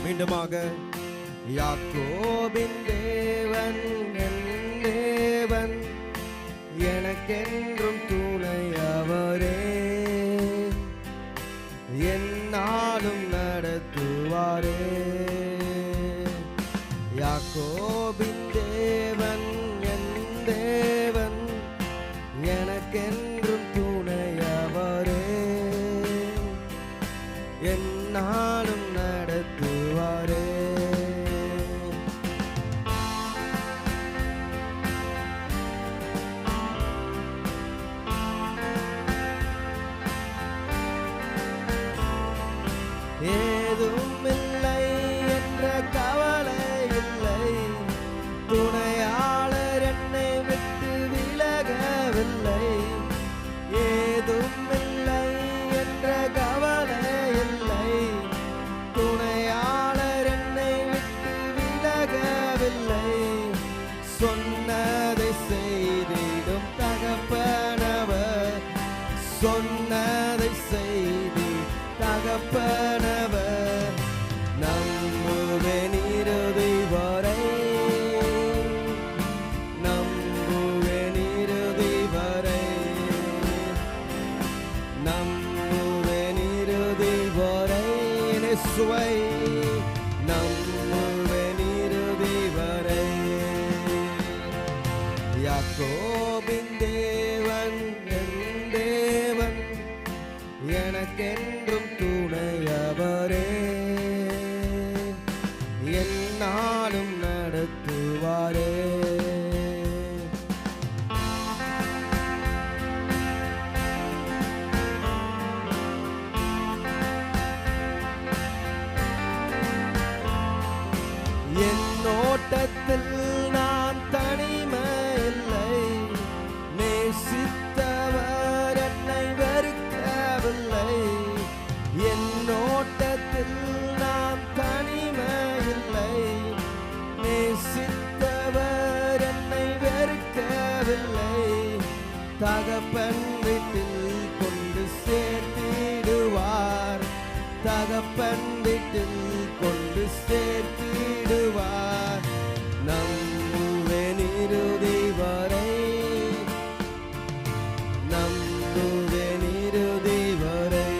மீண்டுமாக யாக்கோபின் தேவன் என் தேவன், எனக்கென்றும் துணை அவரே, என்னாலும் நடத்துவாரே. யாக்கோபின் தேவன் என் தேவன், எனக்கென்றும் துணை அவரே, என்னாலும் நடத்துவாரே. ஏதும் இல்லை என்ற கவலை இல்லை, துணையாளர் என்னை விட்டு விலகவில்லை. ஏதும் இல்லை என்ற கவலை இல்லை, துணையாளர் என்னை விட்டு விலகவில்லை. சொன்னதை செய்திடும் தகப்பனவர், சொன்னதை செய்தி தகப்பனவர். நம்புவேன் இறுதி வரை, நம்புவேன் இறுதி வரை, நம்புவேன் இறுதி வரை. இயேசுவை நம்புவேன் இறுதி வரை. யாக்கோபின் தேவன் என் தேவன், எனக்கென்றும் துணை அவரே, என்னாலும் நடத்துவாரே. என் ஓட்டத்தில் நான் தனிமை இல்லை, நேசித்தவர் என்னை வெறுக்கவில்லை. என் ஓட்டத்தில் நான் தனிமை இல்லை, நேசித்தவர் என்னை வெறுக்கவில்லை. தகப்பன் வீட்டில் கொண்டு சேர்த்திடுவார், தகப்பன் வீட்டில் கொண்டு சேர்த்திடுவார். நம்புவேன் இறுதி வரை, நம்புவேன் இறுதி வரை.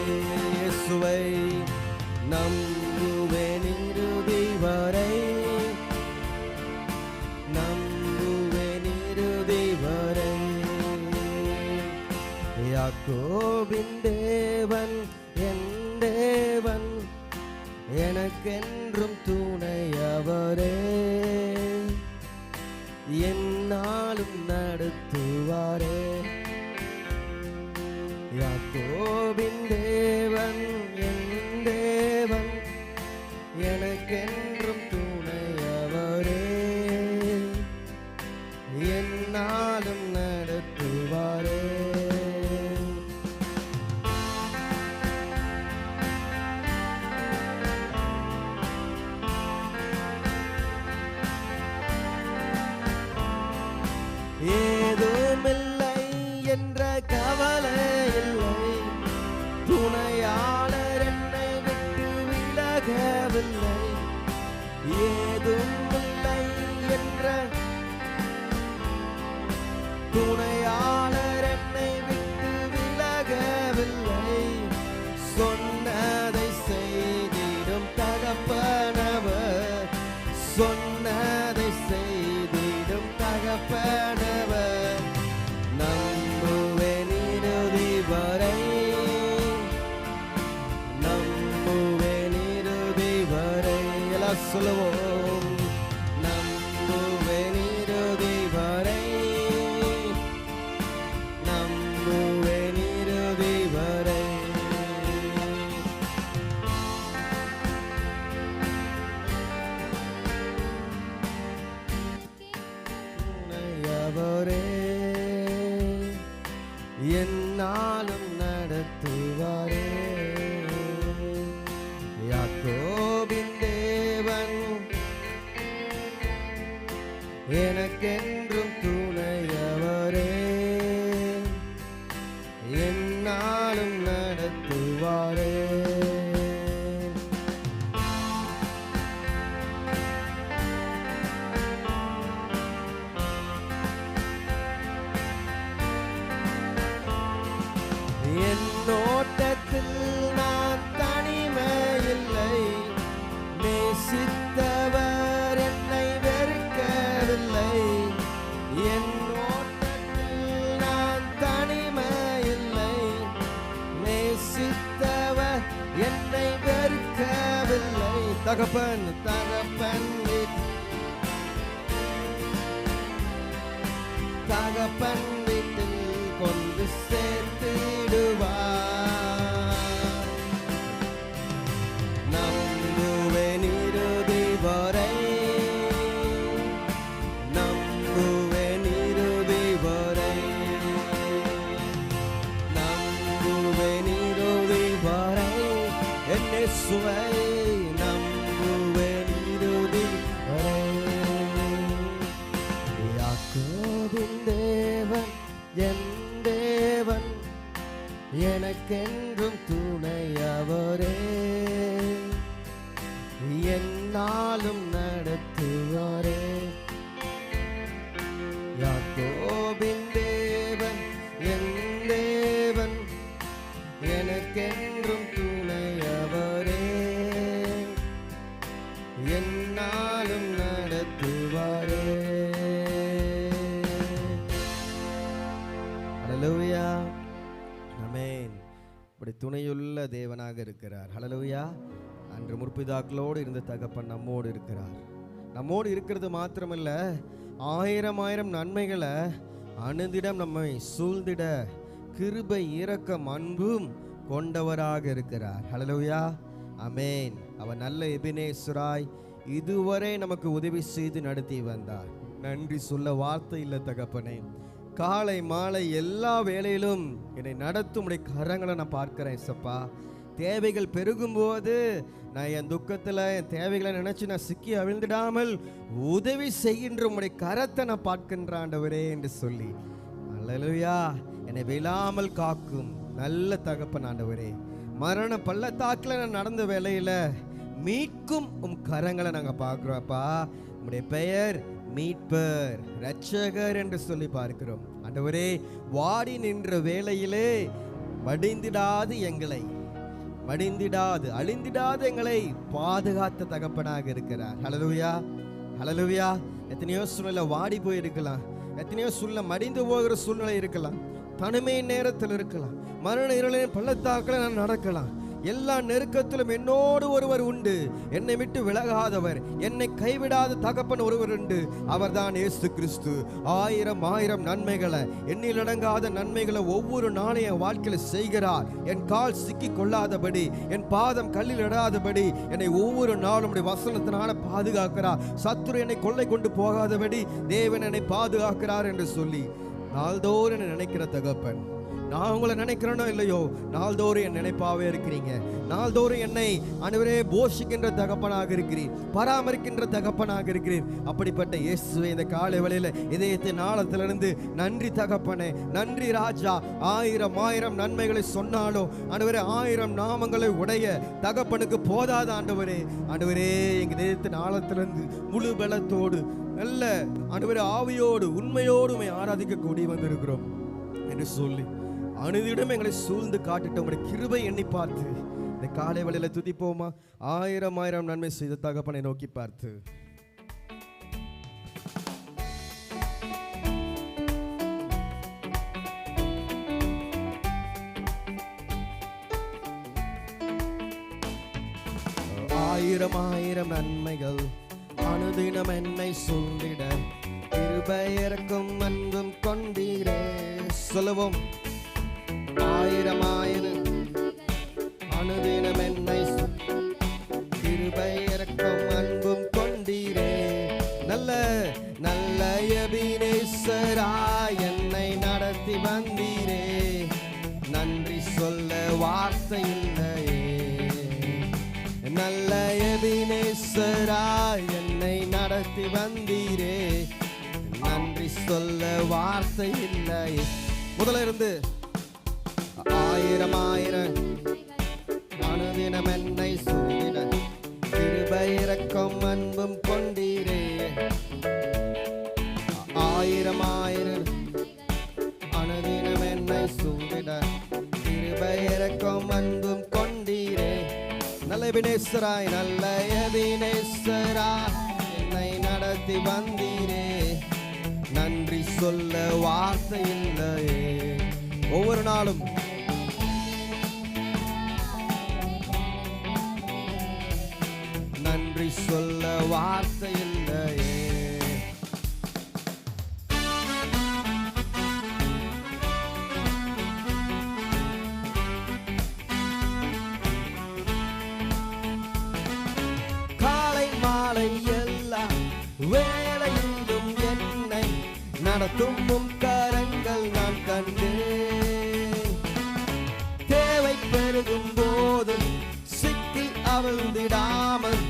இயேசுவை நம்புவேன் இறுதி வரை, நம்புவேன் இறுதி வரை. யாக்கோபின் தேவன் என் தேவன், எனக்கென்றும் துணை அவரே, என்னாலும் நடத்துவாரே. யாக்கோபின் தேவன் என் தேவன், எனக்கென்றும் துணை அவரே, என்னாலும் நடத்துவாரே. ஏதுமில்லை என்ற கவலை இல்லை, துணையாளர் என்னை விட்டு விலகவில்லை. ஏதுமில்லை என்ற துணையாளர் என்னை விட்டு விலகவில்லை. சொன்னதை செய்திடும் தகப்பனவர், சொன்னதை செய்திடும் தகப்பனவர். நம்புவேன் இறுதி வரை, நம்புவேன் இறுதி வரை. எல்லாம் சொல்லுவோம். நம்புவேன் இறுதி வரை, நம்புவேன் இறுதி வரை. அவரே, என்னாலும் நடத்துவாரே. யாக்கோபின் தேவன் வெறுக்கவில்லை. தகப்பன் தகப்பன் தகப்பன் வீட்டில் கொண்டு சேர்த்திடுவார். நம்புவேன் இறுதி வரை, நம்புவேன் இறுதி வரை, நம்புவேன் இறுதி வரை, என் இயேசுவை நம்புவேன் இறுதி வரை. யாக்கோபின் தேவன் என் தேவன், எனக்கென்றும் துணையவரே, என்னாலும் நடத்துவாரே. யாக்கோபின் தேவன் என் தேவன், எனக்கென்றும் துணையவரே, என்னாலும் நடத்துவாரே. ஹல்லேலூயா, ஆமென். இப்படி துணையுள்ள தேவனாக இருக்கிறார். ஹல்லேலூயா. அன்று முற்பிதாக்களோடு இருந்த தகப்பன் நம்மோடு இருக்கிறார். நம்மோடு இருக்கிறது மாத்திரமல்ல, ஆயிரம் ஆயிரம் நன்மைகளை அனுதினம் நம்மை சூழ்ந்திட கிருபை இரக்கம் அன்பும் கொண்டவராக இருக்கிறார். ஹல்லேலூயா, ஆமென். அவர் நல்ல எபினேசராய் இதுவரை நமக்கு உதவி செய்து நடத்தி வந்தார். நன்றி சொல்ல வார்த்தை இல்லை தகப்பனே. காலை மாலை எல்லா வேளையிலும் என்னை நடத்தும் உடைய கரங்களை நான் பார்க்கிறேன் சப்பா. தேவைகள் பெருகும்போது நான் என் துக்கத்தில் என் தேவைகளை நினைச்சு நான் சிக்கி அவிழ்ந்துடாமல் உதவி செய்கின்ற உடைய கரத்தை நான் பார்க்கின்ற ஆண்டவரே என்று சொல்லி, அல்லேலூயா, என்னை விழாமல் காக்கும் நல்ல தகப்பன் ஆண்டவரே. மரண பள்ளத்தாக்கில் நான் நடந்த வேளையில மீட்கும் கரங்களை நாங்கள் பார்க்கிறோம்ப்பா. உம்முடைய பெயர் மீட்பர், இரட்சகர் என்று சொல்லி பார்க்கிறோம் ஆண்டவரே. வாடி நின்ற வேளையிலே மடிந்திடாது எங்களை, மடிந்திடாது அழிந்திடாது எங்களை பாதுகாத்த தகப்பனாக இருக்கிறார். ஹல்லேலூயா, ஹல்லேலூயா. எத்தனையோ சூழ்நிலை வாடி போயிருக்கலாம், எத்தனையோ சூழ்நிலை மடிந்து போகிற சூழ்நிலை இருக்கலாம், தனிமை நேரத்தில் இருக்கலாம், மரண இருளின் பள்ளத்தாக்கில் நான் நடக்கலாம். எல்லா நெருக்கத்திலும் என்னோடு ஒருவர் உண்டு, என்னை விட்டு விலகாதவர், என்னை கைவிடாத தகப்பன் ஒருவர் உண்டு, அவர்தான் இயேசு கிறிஸ்து. ஆயிரம் ஆயிரம் நன்மைகளை, எண்ணிலடங்காத நன்மைகளை ஒவ்வொரு நாளையும் என் வாழ்க்கையில் செய்கிறார். என் கால் சிக்கி கொள்ளாதபடி, என் பாதம் கல்லில் இடாதபடி என்னை ஒவ்வொரு நாளும் வசனத்தினால பாதுகாக்கிறார். சத்துரு என்னை கொள்ளை கொண்டு போகாதபடி தேவன் என்னை பாதுகாக்கிறார் என்று சொல்லி நாள்தோறும் என்னை நினைக்கிற தகப்பன். நான் உங்களை நினைக்கிறேனோ இல்லையோ, நாள்தோறும் என் நினைப்பாவே இருக்கிறீங்க. நாள்தோறும் என்னை ஆண்டவரே போஷிக்கின்ற தகப்பனாக இருக்கிறீர், பராமரிக்கின்ற தகப்பனாக இருக்கிறீர். அப்படிப்பட்ட இயேசுவை இந்த காலை வேளையில இதயத்தின் ஆழத்திலிருந்து நன்றி தகப்பனே, நன்றி ராஜா. ஆயிரம் ஆயிரம் நன்மைகளை சொன்னாலும் ஆண்டவரே, ஆயிரம் நாமங்களை உடைய தகப்பனுக்கு போதாத ஆண்டவரே. ஆண்டவரே, எங்க இதயத்தின் ஆழத்திலிருந்து முழு பலத்தோடு நல்ல ஆண்டவரே ஆவியோடு உண்மையோடு ஆராதிக்க கூடி வந்திருக்கிறோம் என்று சொல்லி அனுதினம் எங்களை சூழ்ந்து காட்டிட்டு உங்களுடைய கிருபை எண்ணி பார்த்து இந்த காலை வேளையில துதிப்போமா? ஆயிரம் ஆயிரம் நன்மை செய்த தகப்பனை நோக்கி பார்த்து. ஆயிரம் ஆயிரம் நன்மைகள் அனுதினம் என்னை சூழ்ந்திட கிருபை இரக்கம் அன்பும் கொண்டீரே. சொல்லுவோம். ஆயிரம் ஆயிரம் அனுதினம் என்னை கிருபை இரக்கம் அன்பும் கொண்டீரே. நல்ல நல்ல எபினேசராய் என்னை நடத்தி வந்தீரே. நன்றி சொல்ல வார்த்தை இல்லையே. நல்ல எபினேசராய் என்னை நடத்தி வந்தீரே. நன்றி சொல்ல வார்த்தை இல்லையே. முதல்ல இருந்து ஆயிரம் ஆயிரம் அனுதினம் என்னை சூழ்ந்திட கிருபை இரக்கம் அன்பும் கொண்டீரே. ஆயிரம் ஆயிரம் அனுதினம் என்னை சூழ்ந்திட கிருபை இரக்கம் அன்பும் கொண்டீரே. நல்ல எபினேசராய் நல்ல எபினேசராய் என்னை நடத்தி வந்தீரே. நன்றி சொல்ல வார்த்தை இல்லையே. ஒவ்வொரு நாளும் நன்றி சொல்ல வார்த்தை இல்லையே. காலை மாலை எல்லாம் வேளையிலும் என்னை நடத்தும் கரங்கள் நான் கண்டேன். தேவை பெருகும் போது சிக்கி அவிழ்ந்திடாமல்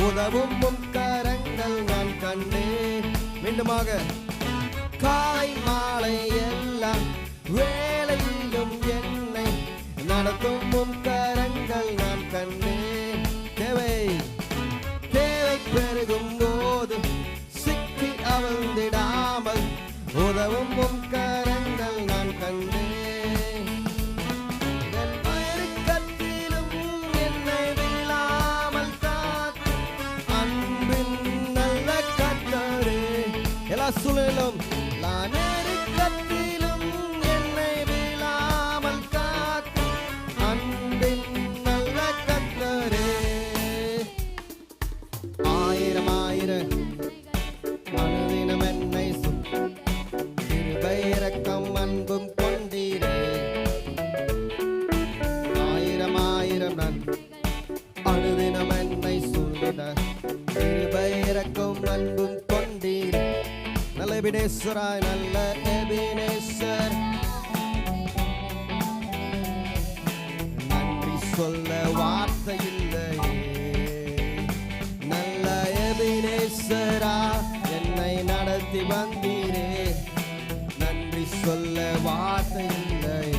உதவும் கரங்கள் நான் கண்டேன். மீண்டுமாக காலை மாலை எல்லாம் வேளையிலும் என்னை நடத்தும் கரங்கள் நான் கண்டேன். தேவை பெருகும் போது சிக்கி அவிழ்ந்திடாமல் உதவும் கரங்கள் நான் கண்டேன். நெருக்கத்திலும் என்னை விழாமல் காக்கும் அன்பின் நல்ல கர்த்தரே. எல்லா சூழலும் நெருக்கத்திலும் என்னை விழாமல் காக்கும் அன்பின் நல்ல கர்த்தரே. ஆயிரம் ஆயிரம் அனுதினம் என்னை கிருபை இரக்கம் அன்பும் கொண்டீரே. ஆயிரம் ஆயிரம் நான் அனுதினம் என்னை சூழ்ந்த கிருபை இரக்கம் அன்பும் கொண்டீரே. நல்ல எபினேசராய் நல்ல எபினேசர், நன்றி சொல்ல வார்த்தை இல்லையே. நல்ல எபினேசரா என்னை நடத்தி வந்தீரே. நன்றி சொல்ல வார்த்தை இல்லையே.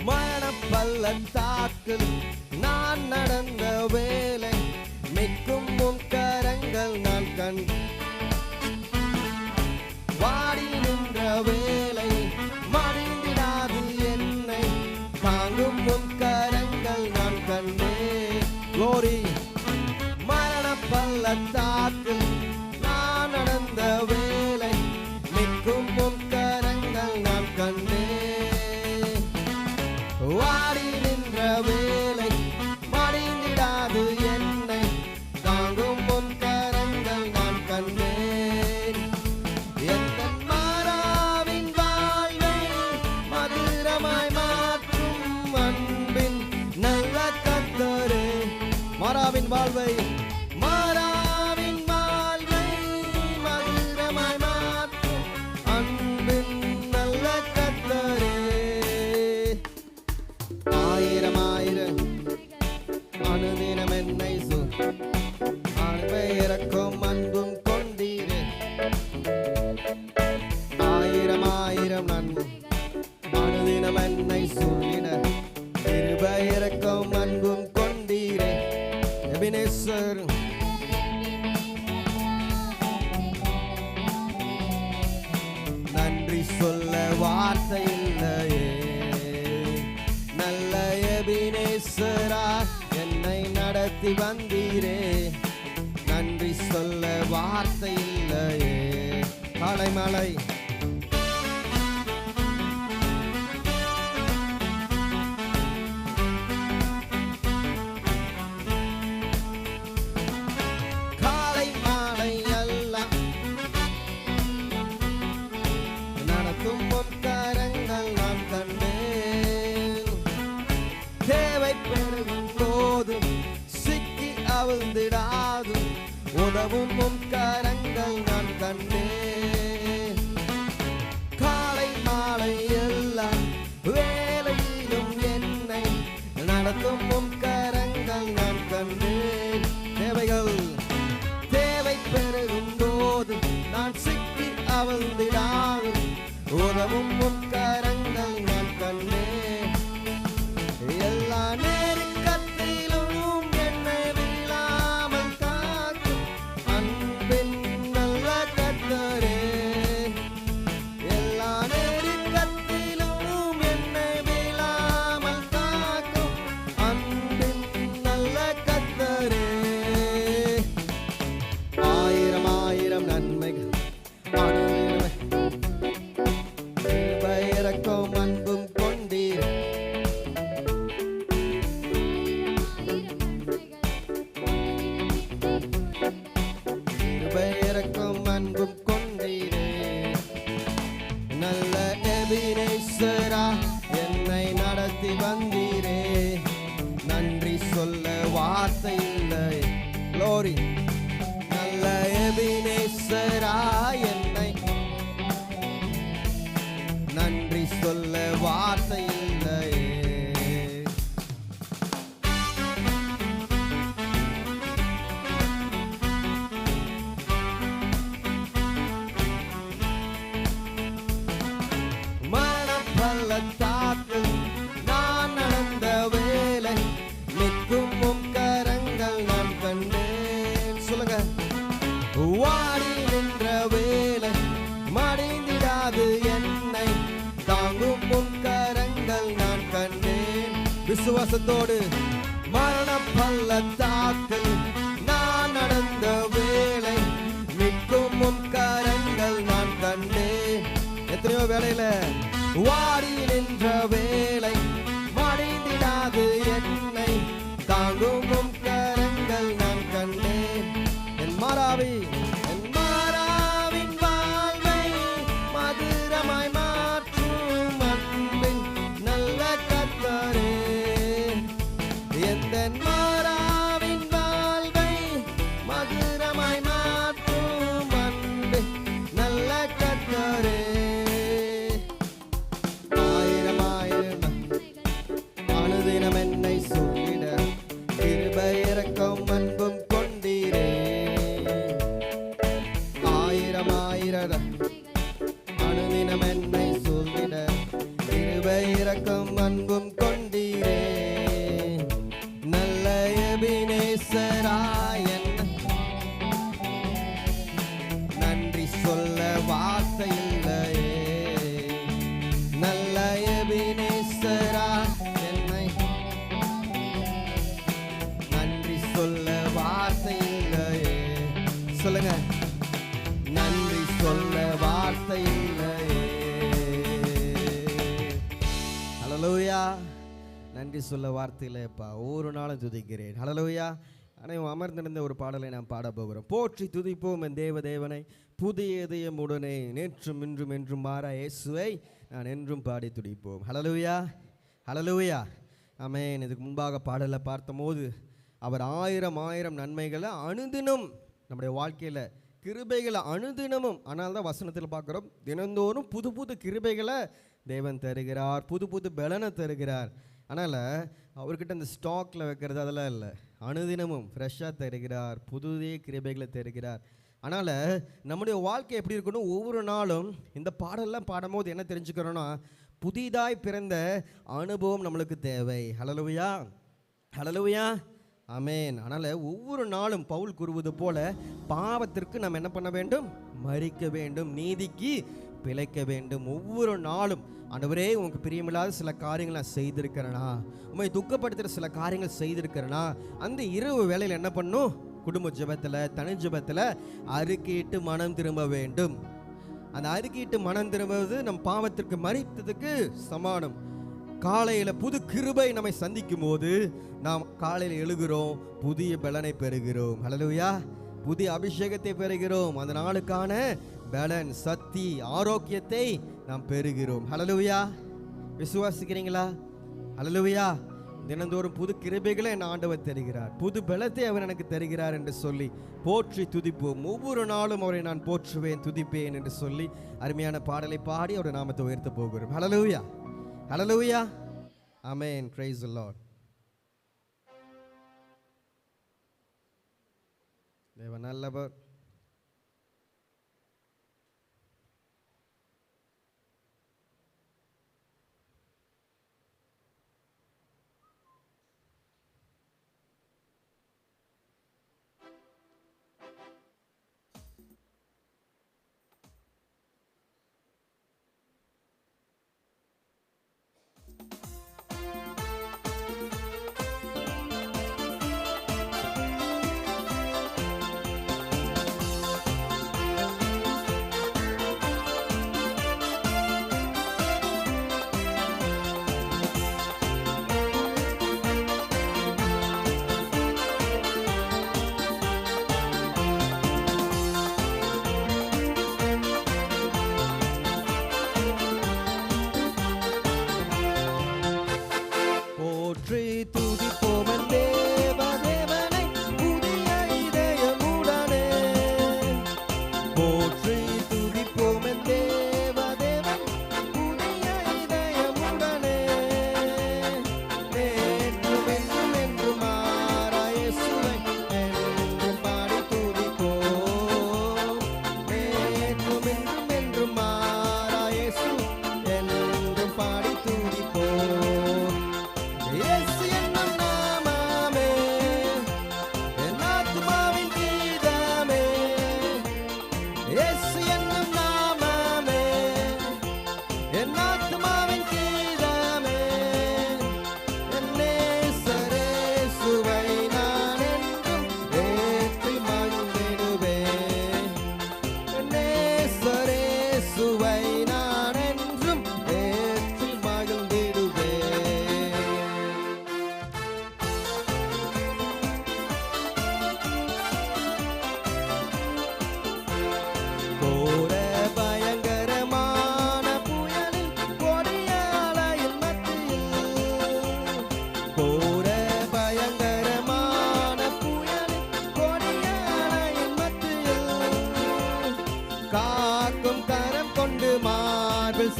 மனப்பள்ளத்தாக்கில் நான் நடந்த வேலை மிக்கும் கரங்கள் நான் கண்டு வாடி நின்ற வேலை மடிந்திடாது என்னை தாங்கும் கரங்கள் நான் கண்டே. கோரி மரணப்பள்ளத்தாக்கில் நான் நடந்த வேலை மிக்கும் கரங்கள் நான் கண்டே. வாடி நின்ற வேலை மடிந்திடாது என்னை தாங்கும் கரங்கள் நான் கண்டேன். எந்த மாறாவின் வாழ்வை மதுரமாய் மாற்றும் அன்பின் நல்ல கர்த்தரே. மாறாவின் வாழ்வை மாறாவின் வாழ்வை மதுரமாய் மாற்றும் அன்பின் நல்ல கர்த்தரே. ஆயிரம் ஆயிரம் அனுதினம் என்னை அன்பை இரக்கம் அன்பும் கொண்டீரே. ஆயிரம் ஆயிரம் நன்மை அனுதினம் என்னை சூழின கிருபை இரக்கம் அன்பும் கொண்டீரே. எபினேசர், நன்றி சொல்ல வார்த்தை இல்லையே. நல்ல எபினேசரா என்னை நடத்தி வந்தீரே. நன்றி சொல்ல வார்த்தை இல்லையே. காலை மாலை காலை மாலை எல்லாம் நடக்கும் கரங்கள் நான் கண்டேன். தேவை பெருகும் போது சிக்கி அவிழ்ந்திடாது உதவும் கரங்கள் நான் கண்டேன். காலை மாலை எல்லாம் வேலையிலும் என்னை நடத்தும் கரங்கள் நான் கண்டேன். தேவை பெருகும் போது நான் சிக்கி அவிழ்ந்திடாது உதவும் கரங்கள் நான் கண்டேன். எல்லா நெருக்கத்திலும் என்னை விழாமல் காக்கும் அன்பின் நல்ல கர்த்தரே. எல்லா நெருக்கத்திலும் என்னை விழாமல் காக்கும் அன்பின் நல்ல கர்த்தரே. ஆயிரம் ஆயிரம் நன்மைகள் நேசராய் என்னை நன்றி சொல்ல வார்த்தை இல்லையே. மரண பள்ளத்தாக்கில் நான் நடந்த வேலை நிற்கும் உம் கரங்கள் நான் கண்டேன். சொல்லுங்க. வாடி நின்ற வேலை மடிந்திடாது என்னை தாங்கும் உம் கரங்கள் நான் கண்டேன். விசுவாசத்தோடு மரண பள்ளத்தாக்கில் நான் நடந்த வேலை நிற்கும் உம் கரங்கள் நான் கண்டேன். எத்தனையோ வேளையில வாடி நின்ற வேலை மடிந்திடாது என்னை தாங்கும் உம் கரங்கள் நான் கண்டேன். என் மாறாவின் வாழ்வை மதுரமாய் மாற்றும் அன்பின் நல்ல கர்த்தரே. எந்த மாறாவின் வாழ்வை மதுரமாய் மாற்றும் அன்பின் நல்ல கர்த்தரே. ஆயிரம் அனுதினம் என்னை சொல்லிட கிருபை இரக்கம் அன்பும் கொண்டீரே. ஆயிரம் அனுதினம் என்னை சொல்லிட கிருபை இரக்கம் அன்பும் கொண்டீரே. நல்ல எபினேசராய் என்னை நன்றி சொல்ல வார்த்தை இல்லையே. நல்ல எபினேசராய் என்னை நன்றி சொல்ல வார்த்தை இல்லையே. சொல்லுங்க. நன்றி சொல்ல வார்த்தை இல்லையே. ஹல்லேலூயா. நன்றி சொல்ல வார்த்தை இல்லையப்பா. ஒவ்வொரு நாளும் துதிக்கிறேன். ஹல்லேலூயா. அனைவரும் அமர்ந்திருந்த ஒரு பாடலை நாம் பாட போகிறோம். போற்றி துதிப்போம் என் தேவனை புதிய இதயமுடனே நேற்றும் இன்றும் என்றும் மாறா இயேசுவை நான் என்றும் பாடி துடிப்போம். ஹல்லேலூயா. ஹல்லேலூயா. ஆமென். இதுக்கு முன்பாக பாடலை பார்த்தபோது அவர் ஆயிரம் நன்மைகளை அனுதினம் நம்முடைய வாழ்க்கையில் கிருபைகளை அனுதினமும், ஆனால் தான் வசனத்தில் பார்க்குறோம், தினந்தோறும் புது புது கிருபைகளை தேவன் தருகிறார், புது புது பலனை தருகிறார். அதனால் அவர்கிட்ட இந்த ஸ்டாக்கில் வைக்கிறது அதெல்லாம் இல்லை. அனுதினமும் ஃப்ரெஷ்ஷாக தருகிறார், புதுதே கிருபைகளை தருகிறார். அதனால் நம்முடைய வாழ்க்கை எப்படி இருக்கணும், ஒவ்வொரு நாளும் இந்த பாடலாம் பாடும்போது என்ன தெரிஞ்சுக்கிறோன்னா, புதிதாய் பிறந்த அனுபவம் நம்மளுக்கு தேவை. ஹல்லேலூயா. ஹல்லேலூயா. ஆமென். அதனால் ஒவ்வொரு நாளும் பவுல் கூறுவது போல பாவத்திற்கு நாம் என்ன பண்ண வேண்டும், மரிக்க வேண்டும், நீதிக்கு பிழைக்க வேண்டும். ஒவ்வொரு நாளும் ஆண்டவரே உனக்கு பிரியமில்லாத சில காரியங்கள் நான் செய்திருக்கிறேனா, உண்மை துக்கப்படுத்துகிற சில காரியங்கள் செய்திருக்கிறேனா, அந்த இரவு வேளையில் என்ன பண்ணும், குடும்ப ஜெபத்தில் தனி ஜெபத்தில் அறிக்கையிட்டு மனம் திரும்ப வேண்டும். அந்த அறிக்கையிட்டு மனம் திரும்புவது நம் பாவத்திற்கு மரித்ததுக்கு சமானம். காலையில் புது கிருபை நம்மை சந்திக்கும் போது நாம் காலையில் எழுகிறோம், புதிய பலனை பெறுகிறோம். ஹல்லேலூயா. புதிய அபிஷேகத்தை பெறுகிறோம். அந்த நாளுக்கான பலன், சக்தி, ஆரோக்கியத்தை நாம் பெறுகிறோம். ஹல்லேலூயா. விசுவாசிக்கிறீங்களா? ஹல்லேலூயா. தினந்தோறும் புது கிருபைகளை என் ஆண்டவர் தருகிறார், புது பலத்தை அவர் எனக்கு தருகிறார் என்று சொல்லி போற்றி துதிப்போம். ஒவ்வொரு நாளும் அவரை நான் போற்றுவேன், துதிப்பேன் என்று சொல்லி அருமையான பாடலை பாடி அவருடைய நாமத்தை உயர்த்த போகிறோம். ஹல்லேலூயா. Hallelujah. Amen. Praise the Lord. தேவன் நல்லவர்.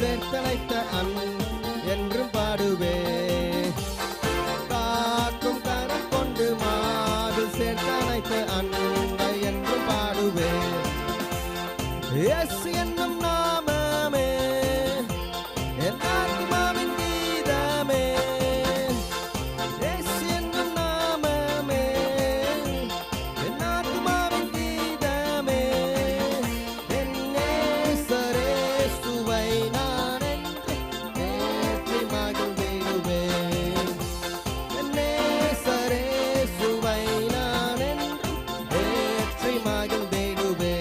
சேர்த்தழைத்த என்றும் பாடுவே. காக்கும் கரம் கொண்டு மார்பில் சேர்த்தழைத்த அன்பை என்றும் பாடுவே. இயேசு என்னும் நாமமே என் ஆத்துமாவின் கீதமே. இயேசு என்னும் நாமமே என் ஆத்துமாவின் கீதமே. என் நேசரேசுவை நான் என்று ஏற்றி மகிழ்ந்திடுவேன். என் நேசரேசுவை நான் என்று ஏற்றி மகிழ்ந்திடுவேன்.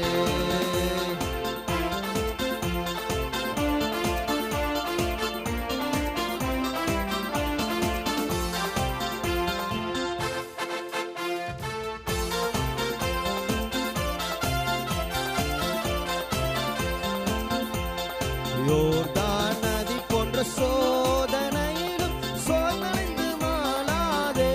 யோர்தான் நதி போன்ற சோதனையிலும் சோர்வடைந்து மாளாதே.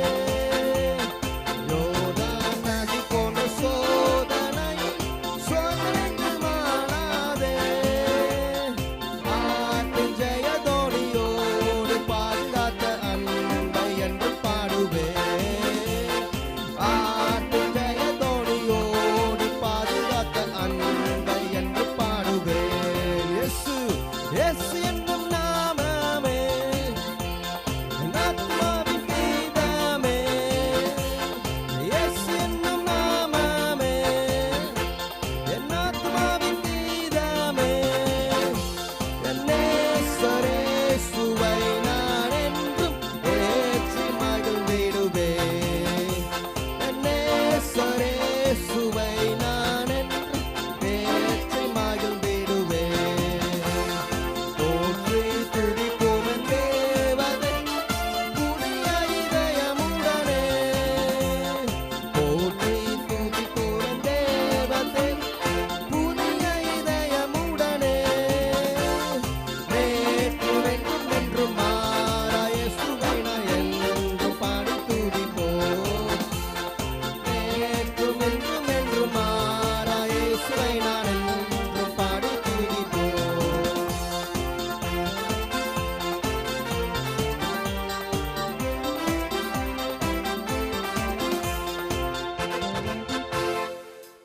யோர்தான் நதி போன்ற சோதனையில் சோர்வடைந்து மாளாதே. ஆற்றின் ஜெயதோனியோடு பாதுகாத்த அன்பை என்று பாடுவே. ஆற்றின் ஜெயதோனியோடு பாதுகாத்த அன்பை என்று பாடுவே. இயேசு என்னும் நாமமே என் ஆத்துமாவின் கீதமே. இயேசு என்னும் நாமமே என் ஆத்துமாவின் கீதமே. என் நேசரேசுவை நான் என்றும் ஏற்றி மகிழ்ந்திடுவேன். என் நேசரேசுவை நான் என்றும் ஏற்றி மகிழ்ந்திடுவேன். போற்றி துதிப்போம் என் தேவனை புதிய இதயமுடனே. போற்றி துதிப்போம் என் தேவனை புதிய இதயமுடனே. நேற்றும் என்றும் என்றும் மாறா இயேசுவை நான் என்றும் பாடி துதிப்போம். நேற்றும் என்றும் என்றும் மாறா இயேசுவை நான் என்றும் பாடி துதிப்போம்.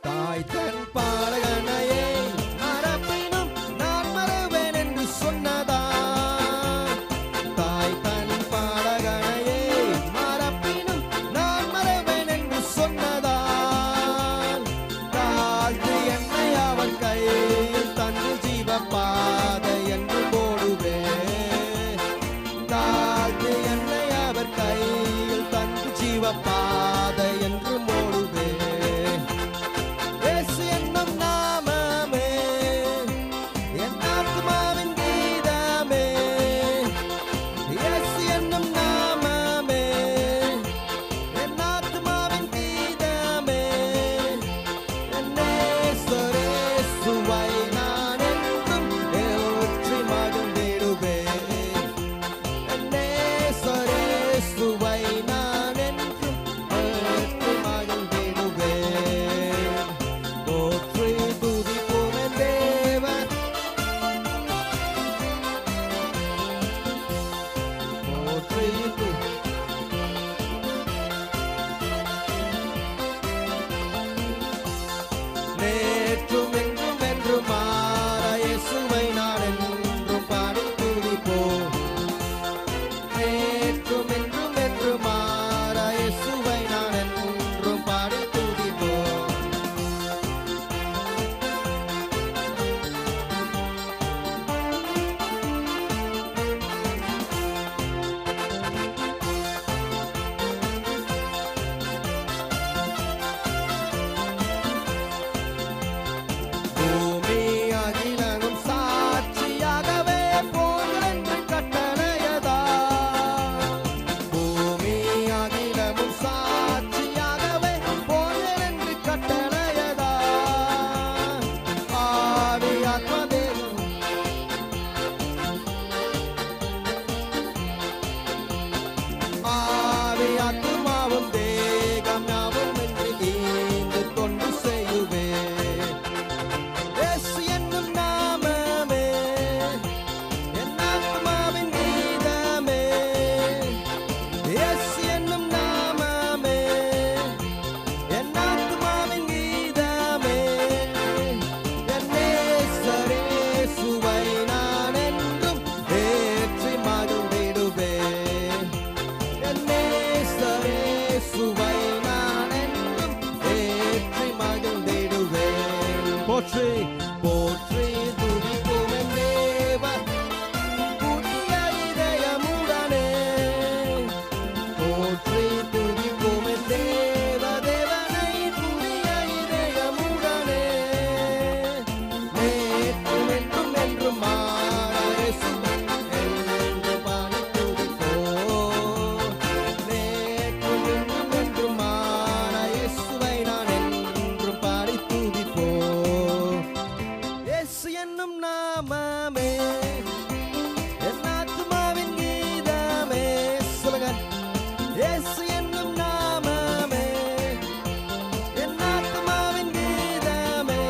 தாய் தன் பாலகனையே மறப்பினும் நான் மறவேன் என்று சொன்னதா. தாய் தன் பாலகனையே மறப்பினும் நான் மறவேன் என்று சொன்னதா. தாழ்த்து என்னை அவன் கையில் தந்து ஜீவ பாதை என்று போடுவே. தாழ்த்து என்னை அவர் கையில் தந்து ஜீவ பாதை என்று மூடுவே. இயேசு என்னும் போற்றி போற்றி துதிக்கும் என் தேவன் புதிய இதயமுடனே. போற்றி துதிக்கும் என் தேவனை புதிய இதயமுடனே. நேற்றும் என்றும் என்றும் மாறாத இயேசுவை என்று பாடி துதிப்போம். நேற்றும் என்றும் என்றும் மாறாத இயேசுவை நான் என்றும் பாடி துதிப்போம். இயேசு என்னும் நாமமே என் ஆத்துமாவின் கீதமே. சொல்லுங்க. இயேசு என்னும் நாமமே என் ஆத்துமாவின் கீதமே.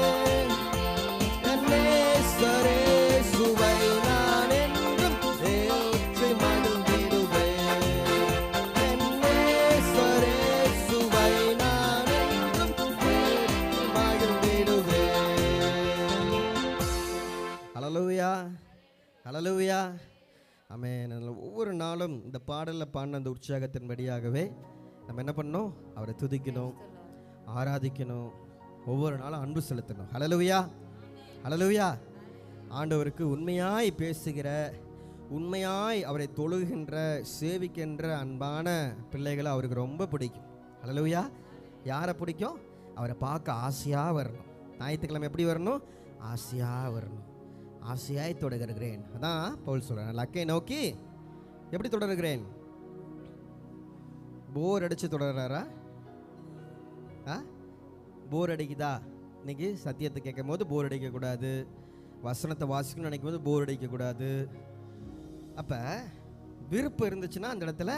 என் நேசரேசுவை நான் என்றும் ஏற்றி மகிழ்ந்திடுவேன். என் நேசரேசுவை நான் என்றும் ஏற்றி மகிழ்ந்திடுவேன். ஹல்லேலூயா, ஹல்லேலூயா, ஆமென். ஒவ்வொரு நாளும் இந்த பாடலில் பாடின அந்த உற்சாகத்தின்படியாகவே நம்ம என்ன பண்ணணும்? அவரை துதிக்கணும், ஆராதிக்கணும், ஒவ்வொரு நாளும் அன்பு செலுத்தணும். ஹல்லேலூயா, ஹல்லேலூயா. ஆண்டவருக்கு உண்மையாய் பேசுகிற, உண்மையாய் அவரை தொழுகின்ற, சேவிக்கின்ற அன்பான பிள்ளைகளை அவருக்கு ரொம்ப பிடிக்கும். ஹல்லேலூயா. யாரை பிடிக்கும்? அவரை பார்க்க ஆசையாக வரணும். ஞாயிற்றுக்கிழமை எப்படி வரணும்? ஆசையாக வரணும். ஆசையாய் தொடர்கிறேன். அதான் பவுல் சொல்கிறேன், லக்கை நோக்கி எப்படி தொடர்கிறேன்? போர் அடித்து தொடர்றாரா? போர் அடிக்குதா? இன்னைக்கு சத்தியத்தை கேட்கும் போது போர் அடிக்கக்கூடாது. வசனத்தை வாசிக்கணும்னு நினைக்கும் போது போர் அடிக்கக்கூடாது. அப்போ விருப்பம் இருந்துச்சுன்னா அந்த இடத்துல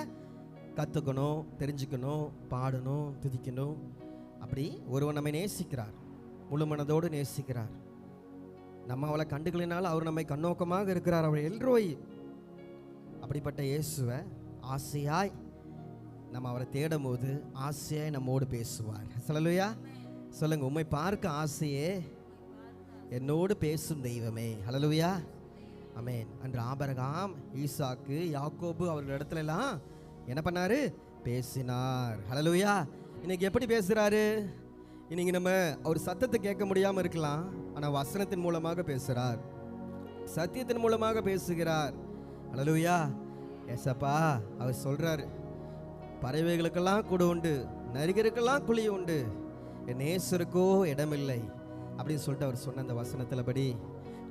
கற்றுக்கணும், தெரிஞ்சுக்கணும், பாடணும், துதிக்கணும். அப்படி ஒருவன் நம்மை நேசிக்கிறார், முழு மனதோடு நேசிக்கிறார். நம்ம அவளை கண்டுகளினாலும் அவர் நம்மை கண்ணோக்கமாக இருக்கிறார். அவர் எல்ரோய். அப்படிப்பட்ட இயேசுவை ஆசையாய் நம்ம அவரை தேடும் போது ஆசையாய் நம்மோடு பேசுவார். ஹல்லேலூயா. சொல்லுங்க. உம்மை பார்க்க ஆசையே என்னோடு பேசும் தெய்வமே. ஹல்லேலூயா, ஆமென். அன்று ஆபிரகாம், ஈசாக்கு, யாக்கோபு அவர்கள் இடத்துல எல்லாம் என்ன பண்ணாரு? பேசினார். ஹல்லேலூயா. இன்னைக்கு எப்படி பேசுறாரு? இன்னைக்கு நம்ம அவர் சத்தத்தை கேட்க முடியாமல் இருக்கலாம், ஆனால் வசனத்தின் மூலமாக பேசுகிறார், சத்தியத்தின் மூலமாக பேசுகிறார். ஹல்லேலூயா. ஏசப்பா அவர் சொல்கிறார், பறவைகளுக்கெல்லாம் கூடு உண்டு, நரிகருக்கெல்லாம் குழி உண்டு, என் நேசருக்கோ இடமில்லை அப்படின்னு சொல்லிட்டு அவர் சொன்ன அந்த வசனத்தில் படி,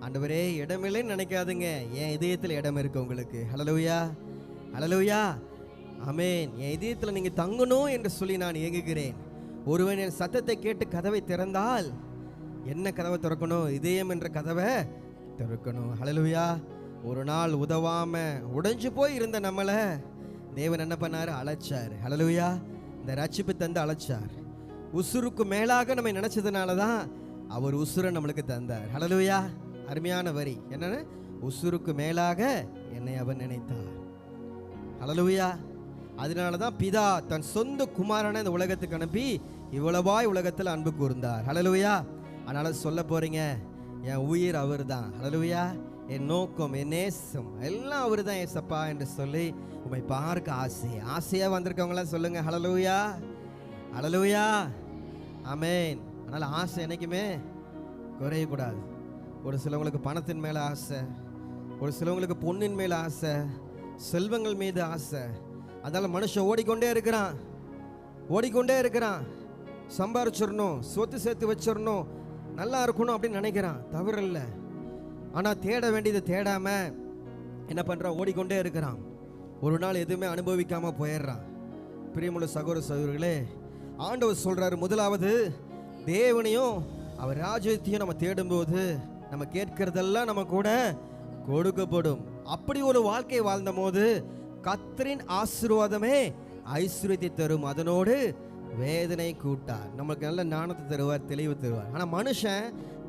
ஆண்டவரே இடமில்லைன்னு நினைக்காதுங்க, என் இதயத்தில் இடம் இருக்கு உங்களுக்கு. ஹல்லேலூயா, ஹல்லேலூயா, ஆமென். என் இதயத்தில் நீங்கள் தங்கணும் என்று சொல்லி நான் ஏங்குகிறேன். ஒருவன் என் சத்தத்தை கேட்டு கதவை திறந்தால், என்ன கதவை திறக்கணும்? இதயம் என்ற கதவை திறக்கணும். ஹல்லேலூயா. ஒரு நாள் உதவாம உடைஞ்சு போய் இருந்த நம்மளை தேவன் என்ன பண்ணாரு? அழைச்சார். ஹல்லேலூயா. இந்த ரட்சிப்பு தந்து அழைச்சார். உசுருக்கு மேலாக நம்ம நினைச்சதுனால தான் அவர் உசுரை நம்மளுக்கு தந்தார். ஹல்லேலூயா. அருமையான வரி என்னன்னு? உசுருக்கு மேலாக என்னை அவர் நினைத்தார். ஹல்லேலூயா. அதனால தான் பிதா தன் சொந்த குமாரனை இந்த உலகத்துக்கு அனுப்பி இவ்வளவாய் உலகத்தில் அன்பு கூர்ந்தார். ஹல்லேலூயா. அதனால சொல்ல போறீங்க, என் உயிர் அவர் தான். ஹல்லேலூயா. என் நோக்கம், என் நேசம் எல்லாம் அவர் தான் ஏசப்பா என்று சொல்லி உம்மை பார்க்க ஆசையாக வந்திருக்கவங்களாம் சொல்லுங்க. ஹல்லேலூயா, ஹல்லேலூயா, ஆமென். அதனால் ஆசை என்றைக்குமே குறையக்கூடாது. ஒரு சிலவங்களுக்கு பணத்தின் மேலே ஆசை, ஒரு சிலவங்களுக்கு பொண்ணின் மேலே ஆசை, செல்வங்கள் மீது ஆசை. அதனால் மனுஷன் ஓடிக்கொண்டே இருக்கிறான். சம்பாரிச்சிடணும், சொத்து சேர்த்து வச்சிடணும், நல்லா இருக்கணும் அப்படின்னு நினைக்கிறான். தவறு இல்லை. ஆனால் தேட வேண்டியதை தேடாமல் என்ன பண்ணுறான்? ஓடிக்கொண்டே இருக்கிறான். ஒரு நாள் எதுவுமே அனுபவிக்காமல் போயிடுறான். பிரியமுள்ள சகோதர சகோதரிகளே, ஆண்டவர் சொல்கிறாரு, முதலாவது தேவனையும் அவர் ராஜ்யத்தையும் நம்ம தேடும்போது நம்ம கேட்கிறதெல்லாம் நம்ம கூட கொடுக்கப்படும். அப்படி ஒரு வாழ்க்கை வாழ்ந்த போது கர்த்தரின் ஆசீர்வாதமே ஐஸ்வர்யத்தை தரும், அதனோடு வேதனை கூட்டார். நமக்கு நல்ல ஞானத்தை தருவார், தெளிவு தருவார். ஆனால் மனுஷன்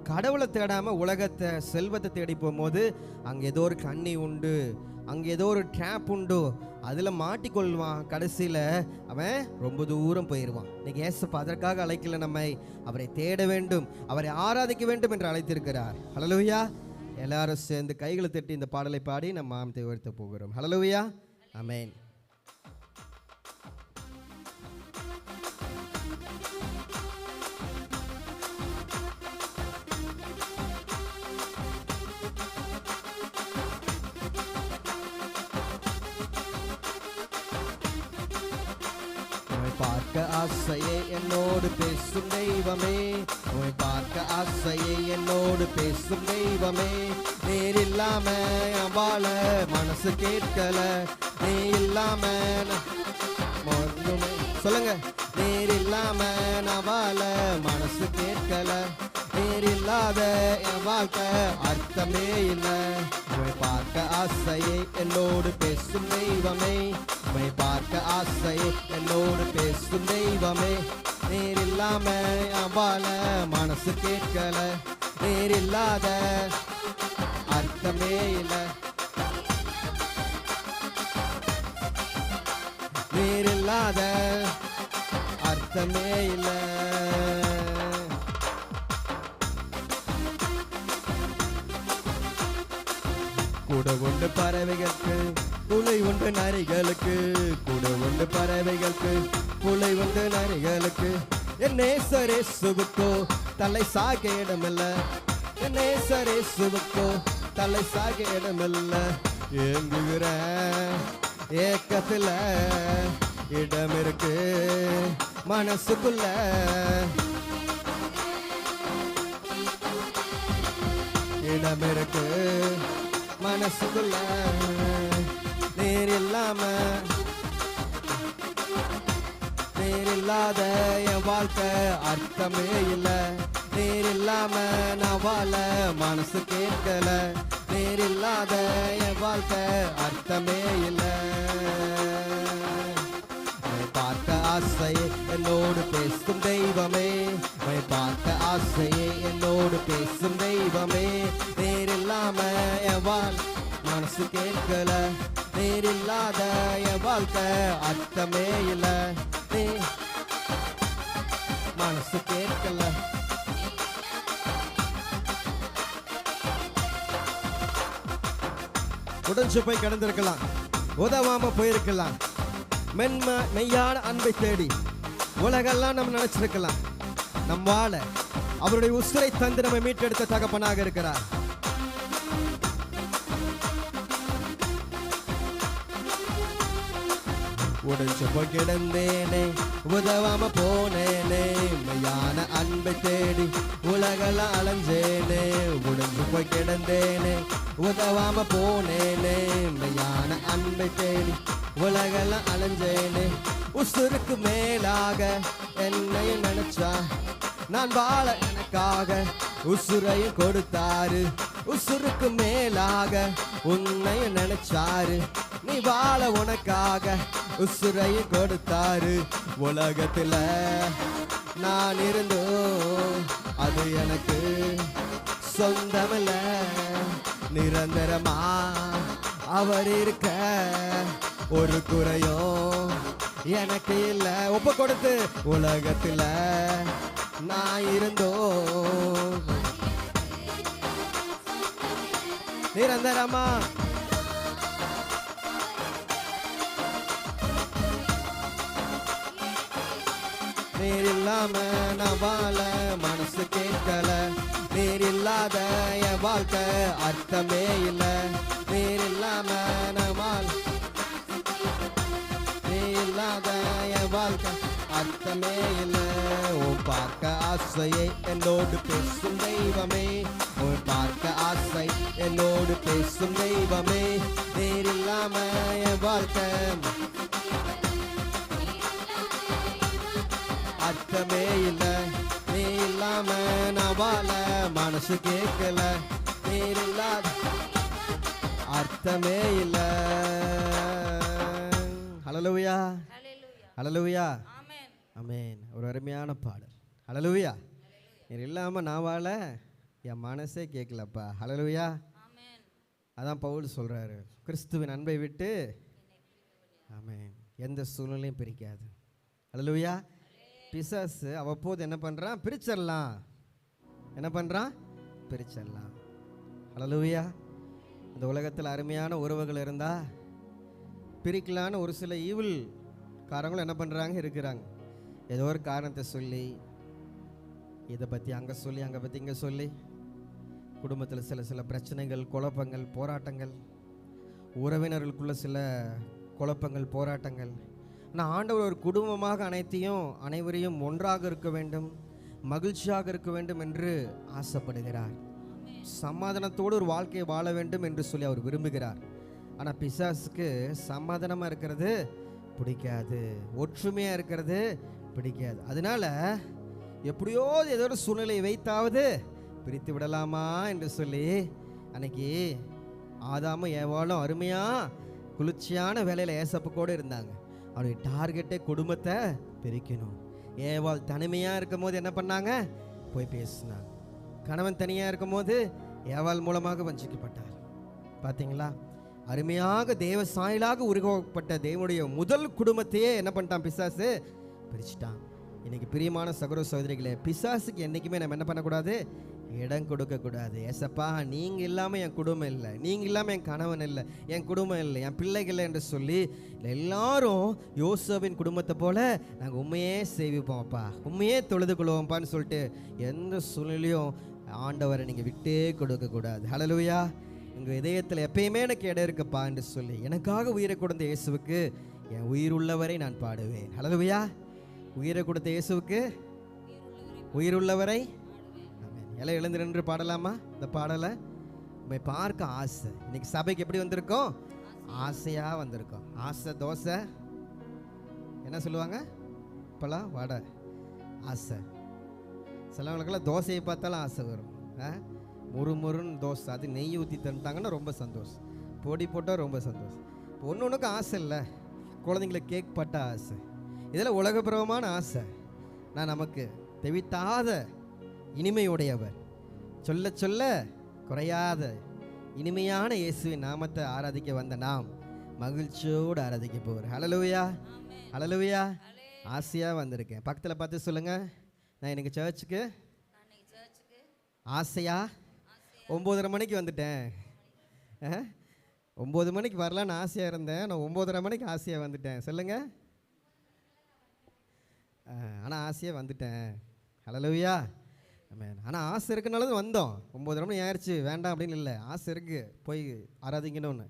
கடவுளை தேடாமல் உலகத்தை, செல்வத்தை தேடி போகும்போது அங்கே ஏதோ ஒரு கண்ணி உண்டு, அங்கே ஏதோ ஒரு ட்ராப் உண்டு, அதில் மாட்டிக்கொள்வான். கடைசியில் அவன் ரொம்ப தூரம் போயிடுவான். இன்னைக்கு ஏசப்பா அதற்காக அழைக்கல, நம்மை அவரை தேட வேண்டும், அவரை ஆராதிக்க வேண்டும் என்று அழைத்திருக்கிறார். ஹல்லேலூயா. எல்லாரும் சேர்ந்து கைகளை தட்டி இந்த பாடலை பாடி நம்ம நாமத்தை உயர்த்த போகிறோம். ஹல்லேலூயா, ஆமென். பார்க்க ஆசையே என்னோடு பேசும் தெய்வமே, உம்மை பார்க்க ஆசையே என்னோடு பேசும் தெய்வமே. நீர் இல்லாம வாழ மனசு கேட்கல, நீ இல்லாம சொல்லுங்க. நீர் இல்லாம நான் வாழ மனசு கேட்கல, நீர் இல்லாத என் வாழ்க்கை அர்த்தமே இல்லை. உம்மை பார்க்க ஆசையே என்னோடு பேசும் தெய்வமே, உம்மை பார்க்க ஆசையே என்னோடு பேசும் தெய்வமே. நீர் இல்லாம என் வாழ மனசு கேட்கல, நீர் இல்லாத அர்த்தமே இல்லை. நீர் இல்லாத அர்த்தமே இல்லை. கூட உண்டு பறவைகளுக்கு புலை உண்டு நரிகளுக்கு, கூட உண்டு பறவைகளுக்கு புலை உண்டு நரிகளுக்கு. என் நேசரேசுவுக்கோ தலை சாக இடமில்ல, என் நேசரேசுவுக்கோ தலை சாக இடமில்ல. ஏங்குகிற ஏக்கத்துல இடம் இருக்கு மனசுக்குள்ள, இடம் இருக்கு மனசுக்குள்ள. நீர் இல்லாம நீர் இல்லாத என் வாழ்க்கை அர்த்தமே இல்லை. நீர் இல்லாம நான் வாழ மனசு கேட்கல, நீர் இல்லாத என் வாழ்க்கை அர்த்தமே இல்லை. பார்க்க ஆசையே என்னோடு பேசும் தெய்வமே, பார்க்க ஆசையே என்னோடு பேசும் தெய்வமே. நீர் இல்லாம என் வாழ் மனசு கேட்கல, நீர் இல்லாத என் வாழ்க்கை அர்த்தமே இல்லை. நீ மனசு கேட்கல, உடஞ்சு போய் கிடந்திருக்கலாம், உதவாம போயிருக்கலாம். மெய்யான அன்பை தேடி உலகெல்லாம் நம்ம நினைச்சிருக்கலாம். நம் வாழ அவருடைய உசுரை தந்து நம்ம மீட்டெடுத்த தகப்பனாக இருக்கிறார். உடஞ்சு போய் கிடந்தேனே, உதவாம போனேனே, மெய்யான அன்பை தேடி உலகெல்லாம் அலைஞ்சேனே. உடஞ்சு போய் கிடந்தேனே, உதவாம போனேனே, மெய்யான அன்பை தேடி உலகெல்லாம் அலைஞ்சேனே. உசுருக்கு மேலாக என்னையும் நினைச்சா நான் வாழ எனக்காக உசுரையும் கொடுத்தாரு. உசுருக்கு மேலாக உன்னையும் நினைச்சாரு, நீ வாழ உனக்காக உசுரையும் கொடுத்தாரு. உலகத்துல நான் இருந்தோம் அது எனக்கு சொந்தமில்ல, நிரந்தரமா அவர் இருக்க ஒரு குறையோ எனக்கு இல்ல. ஒப்பு கொடுத்து உலகத்துல நான் இருந்தோம் நிரந்தரமா நீர் இல்லாம நான் வாழ மனசு கேட்கல, நீர் இல்லாத என் வாழ்க்கை அர்த்தமே இல்லை. நீர் இல்லாம நான் வாழ, நீர் இல்லாத என் வாழ்க்கை அர்த்தமே இல்லை. உன் பார்க்க ஆசையை என்னோடு பேசும் தெய்வமே, உன் பார்க்க ஆசை என்னோடு பேசும் தெய்வமே. நீர் இல்லாம என் வாழ்க்கை அர்த்தமே இல்லை. நீ இல்லாம நான் வாழ மனசு கேட்கல, நீர் இல்லாத அர்த்தமே இல்லை. ஹல்லேலூயா, ஹல்லேலூயா, ஆமென். ஒரு அருமையான பாடல். ஹல்லேலூயா. நீர் இல்லாம நான் வாழ என் மனசே கேட்கலப்பா. ஹல்லேலூயா. அதான் பவுல் சொல்றாரு, கிறிஸ்துவின் அன்பை விட்டு ஆமென் எந்த சூழ்நிலையும் பிரிக்காது. ஹல்லேலூயா. பிசாசு அவ்வப்போது என்ன பண்ணுறான், பிரிச்சிடலாம். என்ன பண்ணுறான், பிரிச்சிடலாம். ஹல்லேலூயா. இந்த உலகத்தில் அருமையான உறவுகள் இருந்தால் பிரிக்கலான்னு ஒரு சில ஈவில் காரங்களும் என்ன பண்ணுறாங்க, இருக்கிறாங்க. ஏதோ ஒரு காரணத்தை சொல்லி இதை பற்றி அங்கே சொல்லி அங்கே பற்றி இங்கே சொல்லி குடும்பத்தில் சில பிரச்சனைகள், குழப்பங்கள், போராட்டங்கள், உறவினர்களுக்குள்ள சில குழப்பங்கள், போராட்டங்கள், நான் ஆண்டவர் ஒரு குடும்பமாக அனைவரையும் ஒன்றாக இருக்க வேண்டும், மகிழ்ச்சியாக இருக்க வேண்டும் என்று ஆசைப்படுகிறார். சமாதானத்தோடு ஒரு வாழ்க்கையை வாழ வேண்டும் என்று சொல்லி அவர் விரும்புகிறார். ஆனால் பிசாசுக்கு சமாதானமாக இருக்கிறது பிடிக்காது, ஒற்றுமையாக இருக்கிறது பிடிக்காது. அதனால எப்படியோ ஏதோ ஒரு சூழ்நிலையை வைத்தாவது பிரித்து விடலாமா என்று சொல்லி அன்னைக்கு ஆதாமும் ஏவாளும் அருமையாக குளிர்ச்சியான வேலையில் ஏசப்பக்கூட இருந்தாங்க. அவருடைய டார்கெட்டே குடும்பத்தை பிரிக்கணும். ஏவாள் தனிமையாக இருக்கும் போது என்ன பண்ணாங்க? போய் பேசினாங்க. கணவன் தனியாக இருக்கும் போது ஏவாள் மூலமாக வஞ்சிக்கப்பட்டார். பார்த்தீங்களா? அருமையாக தேவ சாயலாக உருவாக்கப்பட்ட தேவனுடைய முதல் குடும்பத்தையே என்ன பண்ணிட்டான்? பிசாசு பிரிச்சுட்டான். இன்னைக்கு பிரியமான சகோதர சகோதரிகளே, பிசாசுக்கு என்றைக்குமே நம்ம என்ன பண்ணக்கூடாது? இடம் கொடுக்கக்கூடாது. ஏசப்பா, நீங்கள் இல்லாமல் என் குடும்பம் இல்லை, நீங்கள் இல்லாமல் என் கணவன் இல்லை, என் குடும்பம் இல்லை, என் பிள்ளைகள் என்று சொல்லி எல்லாரும் யோசேப்பின் குடும்பத்தை போல நாங்கள் உண்மையே சேவிப்போம்ப்பா, உண்மையே தொழுது கொள்வோம்ப்பான்னு சொல்லிட்டு எந்த சூழ்நிலையும் ஆண்டவரை நீங்கள் விட்டே கொடுக்கக்கூடாது. ஹல்லேலூயா. உங்கள் இதயத்தில் எப்பயுமே எனக்கு இடம் இருக்குப்பா என்று சொல்லி எனக்காக உயிரை கொடுத்த இயேசுவுக்கு என் உயிர் உள்ளவரை நான் பாடுவேன். ஹல்லேலூயா. உயிரை கொடுத்த இயேசுவுக்கு உயிர் உள்ளவரை எல்லாம் எழுந்து நின்று பாடலாமா? இந்த பாடலை நம்ம பார்க்க ஆசை. இன்னைக்கு சபைக்கு எப்படி வந்திருக்கோம்? ஆசையாக வந்திருக்கோம். ஆசை தோசை என்ன சொல்லுவாங்க இப்போலாம்? வடை. ஆசை. சிலவங்களுக்கெல்லாம் தோசையை பார்த்தாலும் ஆசை வரும். முறுமுறுன்னு தோசை, அது நெய் ஊற்றி தந்துட்டாங்கன்னா ரொம்ப சந்தோஷம், பொடி போட்டால் ரொம்ப சந்தோஷம். ஒன்று ஒன்றுக்கு ஆசை இல்லை. குழந்தைங்களுக்கு கேக் பட்ட ஆசை, இதெல்லாம் உலகப்பிரபமான ஆசை. நான் நமக்கு தெவிட்டாத இனிமையுடையவர், சொல்ல சொல்ல குறையாத இனிமையான இயேசுவின் நாமத்தை ஆராதிக்க வந்த நாம் மகிழ்ச்சியோடு ஆராதிக்க போகிறோம். ஹல்லேலூயா, ஹல்லேலூயா. ஆசையாக வந்திருக்கேன். பக்கத்தில் பார்த்து சொல்லுங்கள், நான் எனக்கு சர்ச்சுக்கு ஆசையா 9:30 மணிக்கு வந்துட்டேன். 9 மணிக்கு வரலான்னு ஆசையாக இருந்தேன், நான் 9:30 மணிக்கு ஆசையாக வந்துட்டேன். சொல்லுங்கள். ஆனால் ஆசையாக வந்துட்டேன். ஹல்லேலூயா. ஆனால் ஆசை இருக்குனால தான் வந்தோம். 9:30 மணி ஆயிடுச்சு வேண்டாம் அப்படின்னு இல்லை, ஆசை இருக்குது போய் ஆராதிக்கணும்னு.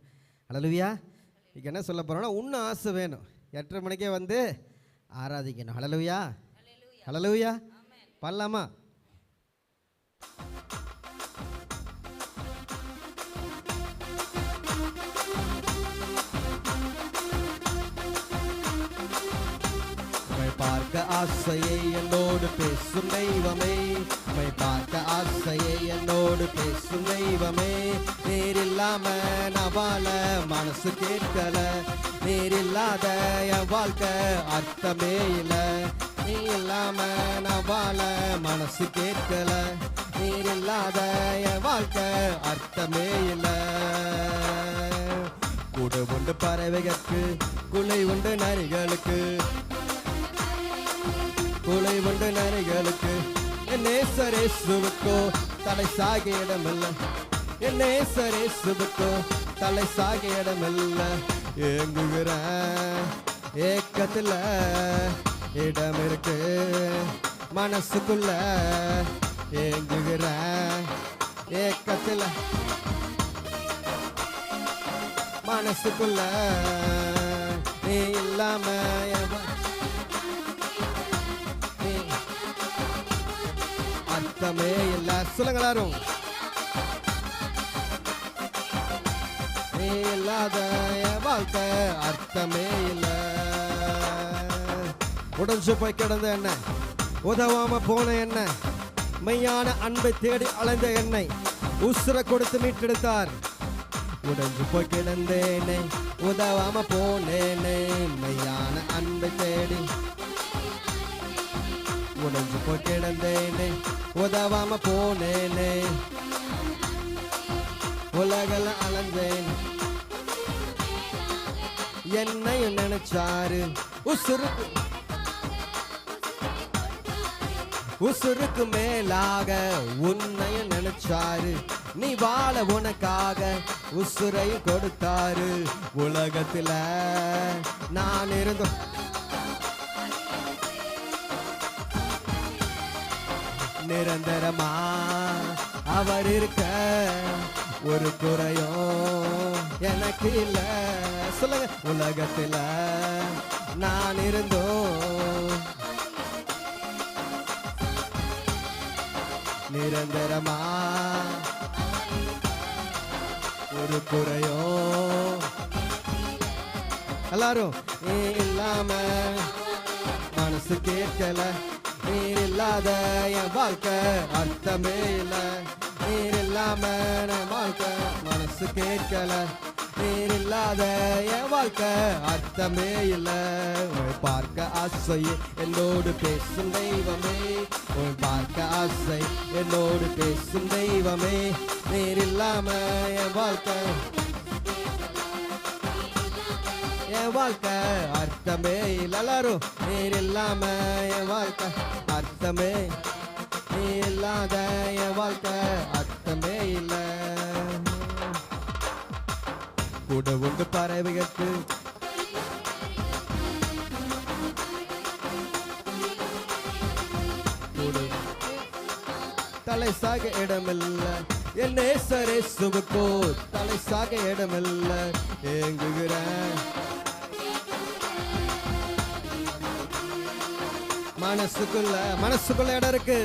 ஹல்லேலூயா. இங்கே என்ன சொல்ல போகிறோன்னா, இன்னும் ஆசை வேணும், 8:30 மணிக்கே வந்து ஆராதிக்கணும். ஹல்லேலூயா, ஹல்லேலூயா. பண்ணலாமா? பார்க்க ஆசையை என்னோடு பேசும் தெய்வமே, உம்மை பார்க்க ஆசையை என்னோடு பேசும் தெய்வமே. நீர் இல்லாம நான் வாழ மனசு கேட்கல, நீர் இல்லாத என் வாழ்க்கை அர்த்தமே இல்லை. நீ இல்லாம நான் வாழ மனசு கேட்கல, நீர் இல்லாத என் வாழ்க்கை அர்த்தமே இல்லை. கூடு உண்டு பறவைகளுக்கு, குலை உண்டு நரிகளுக்கு, குலை உண்டு நரிகளுக்கு, என் நேசரேசுவுக்கோ தலை சாக இடமில்லை, என் நேசரேசுவுக்கோ தலை சாக இடமில்லை. ஏங்குகிறேன் ஏக்கத்தில் இடம் இருக்கு மனசுக்குள்ள, ஏங்குகிறேன் ஏக்கத்தில் மனசுக்குள்ள, நீ இல்லாம அர்த்தமே இல்லை. சொல்லுங்களாரும், நீ இல்லாத வாழ்க்கை அர்த்தமே இல்லை. உடஞ்சு போய் கிடந்த என்ன, உதவாம போன என்ன, மெய்யான அன்பை தேடி அலைந்த என்னை உசுரை கொடுத்து மீட்டெடுத்தார். உடஞ்சு போய் கிடந்தேனே, உதவாம போனேனே, மெய்யான அன்பை தேடி. உடஞ்சு போய் கிடந்தேனே, உதவாம போனேனே, உலகில் அலைந்தேன். என்னையும் நினைச்சாரு, உசுருக்கு மேலாக உன்னையும் நினைச்சாரு. நீ வாழ உனக்காக உசுரையும் கொடுத்தாரு. உலகத்துல நான் இருந்தோம் நிரந்தரமா அவர் இருக்க, ஒரு குறையும் எனக்கு இல்ல. சொல்லுங்க, உலகத்துல நான் இருந்தோம் நிரந்தரமா ஒரு குறையும். எல்லாரும் நீ இல்லாம மனசு கேட்கல, நீர் இல்லாத என் வாழ்க்கை அர்த்தமே இல்ல. நீர் இல்லாம என் வாழ்க்கை மனசு கேட்கல, நீர் இல்லாத என் வாழ்க்கை அர்த்தமே இல்ல. உன்னை பார்க்க ஆசை என்னோடு பேசும் தெய்வமே, உன்னை பார்க்க ஆசை என்னோடு பேசும் தெய்வமே. நீர் இல்லாம என் வாழ்க்கை என் வாழ்க்கை அர்த்தமே இல்ல. எல்லாரும் நீர் இல்லாம என் வாழ்க்கை அர்த்தமே, நீ இல்லாத என் வாழ்க்கை அர்த்தமே இல்ல. கூட உண்டு பறவைகளுக்கு தலை சாக இடமில்ல, என் நேசரேசுவுக்கோ தலை சாக இடமில்ல. ஏங்குகிறேன் மனசுக்குள்ள இடம் இருக்கு,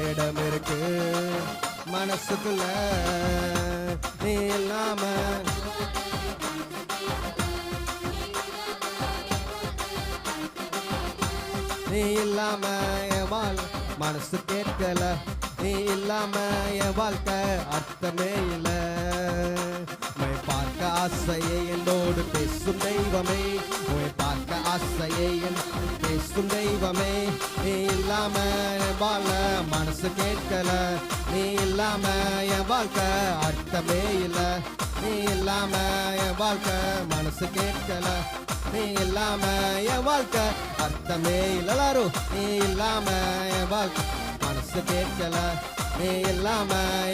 இடம் இருக்கு மனசுக்குள்ள. நீ இல்லாம நீ இல்லாம என் வாழ் மனசு கேட்கல, நீ இல்லாம என் வாழ்க்கை அர்த்தமே இல்ல. உன்னை பார்க்க ஆசையே என்னோடு பேசும் தெய்வமே, உன்னை பார்க்க ஆசையே பேசும் தெய்வமே. நீ இல்லாம என் வாழ மனசு கேட்கல, நீ இல்லாம என் வாழ்க்கை அர்த்தமே இல்ல. நீ இல்லாம என் வாழ்க்கை மனசு கேட்கல, நீ இல்லாம என் வாழ்க்கை அர்த்தமே இல்ல. எல்லாரும் நீ இல்லாம என் வாழ்க்கை மனசு கேட்கல, நீ இல்லாம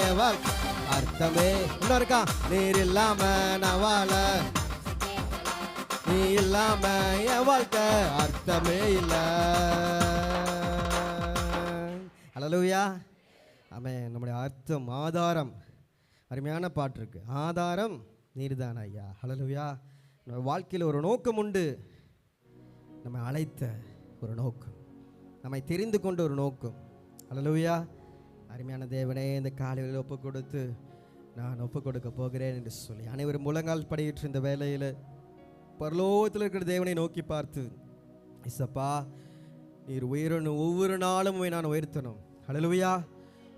என் வாழ்க்கை அர்த்தமே இன்னும் இருக்கா. நீர் இல்லாம நான் வாழ, நீ இல்லாம என் வாழ்க்கை அர்த்தமே இல்ல. ஹல்லேலூயா. ஆமென். நம்முடைய அர்த்தம் ஆதாரம், அருமையான பாட்டு இருக்கு. ஆதாரம் நீர்தான் ஐயா. ஹல்லேலூயா. நம்ம வாழ்க்கையில் ஒரு நோக்கம் உண்டு, நம்மை அழைத்த ஒரு நோக்கம், நம்மை தெரிந்து கொண்ட ஒரு நோக்கம். ஹல்லேலூயா. அருமையான தேவனே, இந்த காலையில் ஒப்பு கொடுத்து நான் ஒப்பு கொடுக்க போகிறேன் என்று சொல்லி அனைவரும் முழங்கால் படியிட்டு இந்த வேலையில் பரலோகத்தில் இருக்கிற தேவனை நோக்கி பார்த்து, இசப்பா நீர் உயரணும், ஒவ்வொரு நாளும் நான் உயர்த்தணும். ஹல்லேலூயா.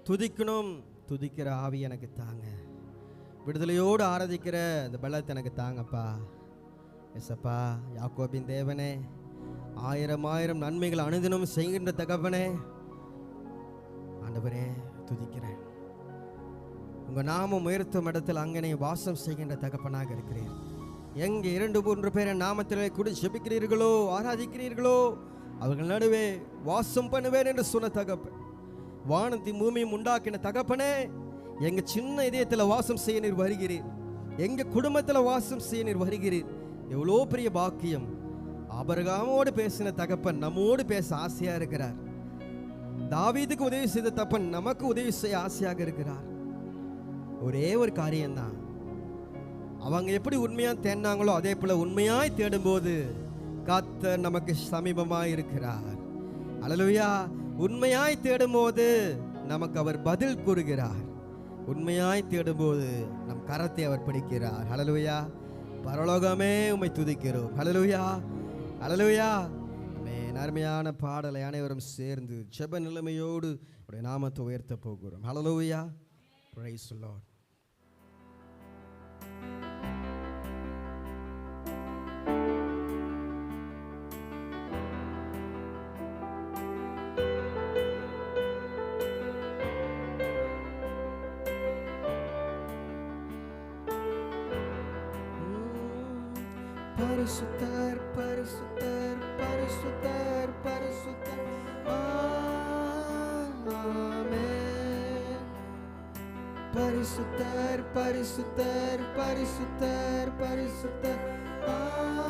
துதிக்கணும், துதிக்கிற ஆவி எனக்கு தாங்க, விடுதலையோடு ஆராதிக்கிற அந்த பலத்தை எனக்கு தாங்கப்பா. எசப்பா, யாக்கோபின் தேவனே, ஆயிரம் ஆயிரம் நன்மைகள் அனுதினம் செய்கின்ற தகப்பனே, ஆண்டவரே துதிக்கிறேன். உங்கள் நாமம் உயர்த்தும் இடத்தில் அங்கனே வாசம் செய்கின்ற தகப்பனாக இருக்கிறேன். எங்கே 2-3 பேர் நாமத்திலே கூட ஜெபிக்கிறீர்களோ, ஆராதிக்கிறீர்களோ, அவர்கள் நடுவே வாசம் பண்ணுவேன் என்று சொன்ன தகப்பன், வானத்தையும் பூமியும் உண்டாக்கின தகப்பனே, எங்க சின்ன இதயத்தில் வாசம் செய்ய நீர் வருகிறீர், எங்க குடும்பத்தில் வாசம் செய்ய நீர் வருகிறீர். எவ்வளோ பெரிய பாக்கியம். ஆபிரகாமோடு பேசின தகப்பன் நம்மோடு பேச ஆசையா இருக்கிறார். தாவீதுக்கு உதவி செய்த தகப்பன் நமக்கு உதவி செய்ய ஆசையாக இருக்கிறார். ஒரே ஒரு காரியம்தான், அவங்க எப்படி உண்மையா தேடினாங்களோ அதே போல உண்மையாய் தேடும்போது கர்த்தர் நமக்கு சமீபமாய் இருக்கிறார். ஹல்லேலூயா. உண்மையாய் தேடும்போது நமக்கு அவர் பதில் கூறுகிறார். உண்மையாய் தேடும்போது நம் கரத்தை அவர் பிடிக்கிறார். ஹல்லேலூயா. பரலோகமே உம்மை துதிக்கிறோம். ஹல்லேலூயா, ஹல்லேலூயா. அருமையான பாடலை அனைவரும் சேர்ந்து ஜெப நிலைமையோடு உடைய நாமத்தை உயர்த்த போகிறோம். ஹல்லேலூயா. Praise the Lord. பரிசுத்தர் பரிசுத்தர் பரிசுத்தர் பரிசுத்தர் ஆமென். பரிசுத்தர் பரிசுத்தர் பரிசுத்தர் பரிசுத்தர் ஆமென்.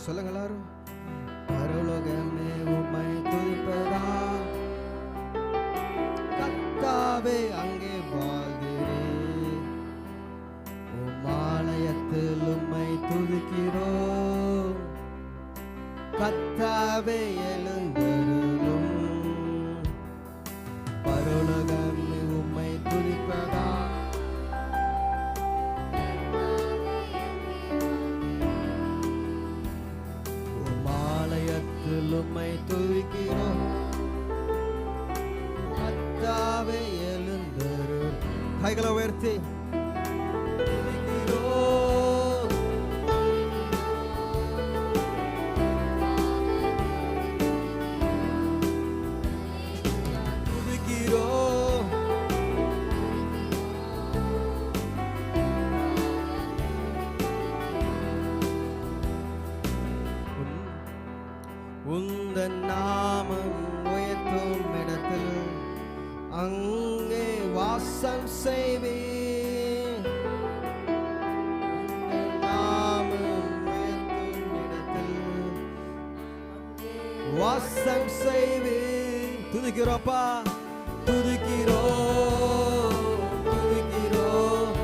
சொல்லுங்க எல்லாரும். பரலோகமே உம்மை துதிப்பதா, துதிக்கிறோம். கர்த்தாவே எழுந்தரு. கைகளை உயர்த்தி துதிக்கிறோம். துதிக்கிறோம். உந்தன் நாமம் உயர்த்தும் இடத்தில் அங்கே வாசம் செய்வேன். நாமம் உயர்த்தும் இடத்தில் வாசம் செய்வேன். துதிக்கிறோப்பா, துதிக்கிறோம், துதிக்கிறோம்.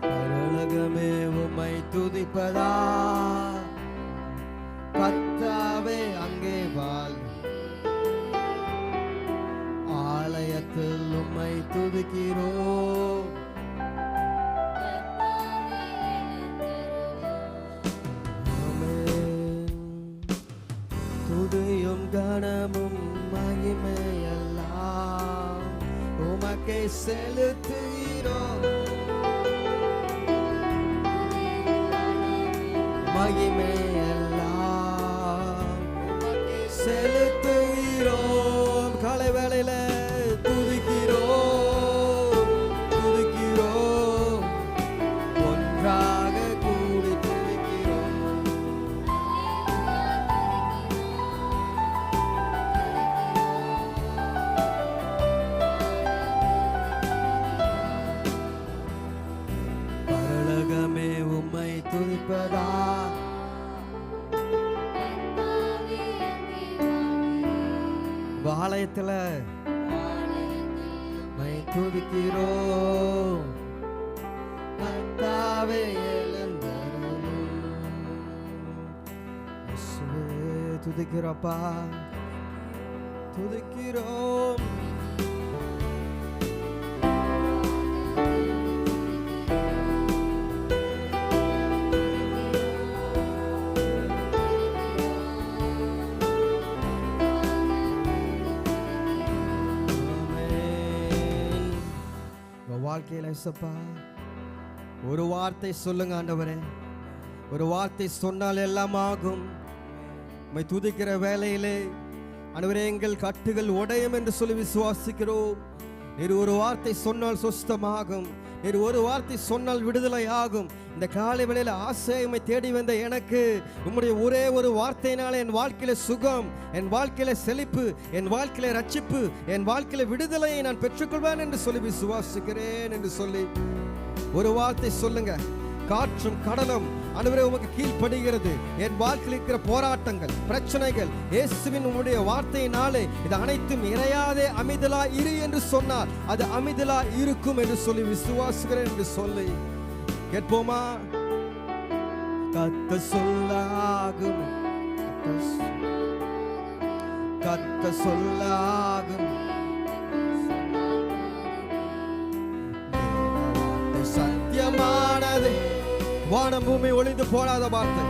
பரலோகமே உம்மை துதிப்பதா, கர்த்தாவே அங்கே வாழ். ஆலயத்தில் உம்மை துதிக்கிறோம். ஆமென். துதியும் கனமும் மகிமையெல்லாம் உமக்கே செலுத்துகிறோம். மகிமையெல்லாம் செலுத்துகிறோம். காலை வேளையில துதிக்கிறோம், துதிக்கிறோம். ஒன்றாக கூடி துதிக்கிறோம். பரலோகமே உம்மை துதிப்பதா, ஆலயத்துல உம்மை துதிக்கிறோம். கர்த்தாவே எழுந்தருளும். இயேசுவே துதிக்கிறோப்பா, துதிக்கிறோம். வாழ்க்கையில இயேசுப்பா ஒரு வார்த்தை சொல்லுங்க ஆண்டவரே. ஒரு வார்த்தை சொன்னால் எல்லாம் ஆகும். உம்மை துதிக்கிற வேளையிலே ஆண்டவரே எங்கள் கட்டுகள் உடையும் என்று சொல்லி விசுவாசிக்கிறோம். நீர் ஒரு வார்த்தை சொன்னால் சுஸ்தமாகும். நீர் ஒரு வார்த்தை சொன்னால் விடுதலை ஆகும். இந்த காலை வேளையில ஆசையை தேடி வந்த எனக்கு உம்முடைய ஒரே ஒரு வார்த்தையினால என் வாழ்க்கையில சுகம், என் வாழ்க்கையில செழிப்பு, என் வாழ்க்கையில ரட்சிப்பு, என் வாழ்க்கையில விடுதலையை நான் பெற்றுக்கொள்வேன் என்று சொல்லி விசுவாசிக்கிறேன் என்று சொல்லி ஒரு வார்த்தை சொல்லுங்க. காற்றும் கடலும் ஆண்டவரே உமக்கு கீழ்ப்படுகிறது. என் வாழ்க்கையில் இருக்கிற போராட்டங்கள், பிரச்சனைகள் இயேசுவின் உம்முடைய வார்த்தையினாலே இது அனைத்தும் இறையாதே அமைதலா இரு என்று சொன்னார். அது அமைதலா இருக்கும் என்று சொல்லி விசுவாசிக்கிறேன் என்று சொல்லி கேட்போமா? கத்த சொல்லாகும், கத்த சொல்லாகும். சத்தியமானது, வானம் பூமி ஒளிந்து போடாத வார்த்தை.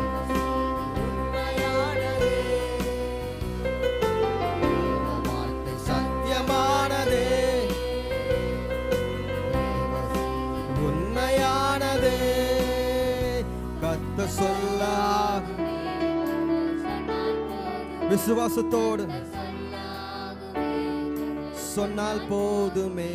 வார்த்தை சத்தியமானதே, உண்மையானதே. கத்த சொல்லாகும். விசுவாசத்தோடு சொன்னால் போதுமே.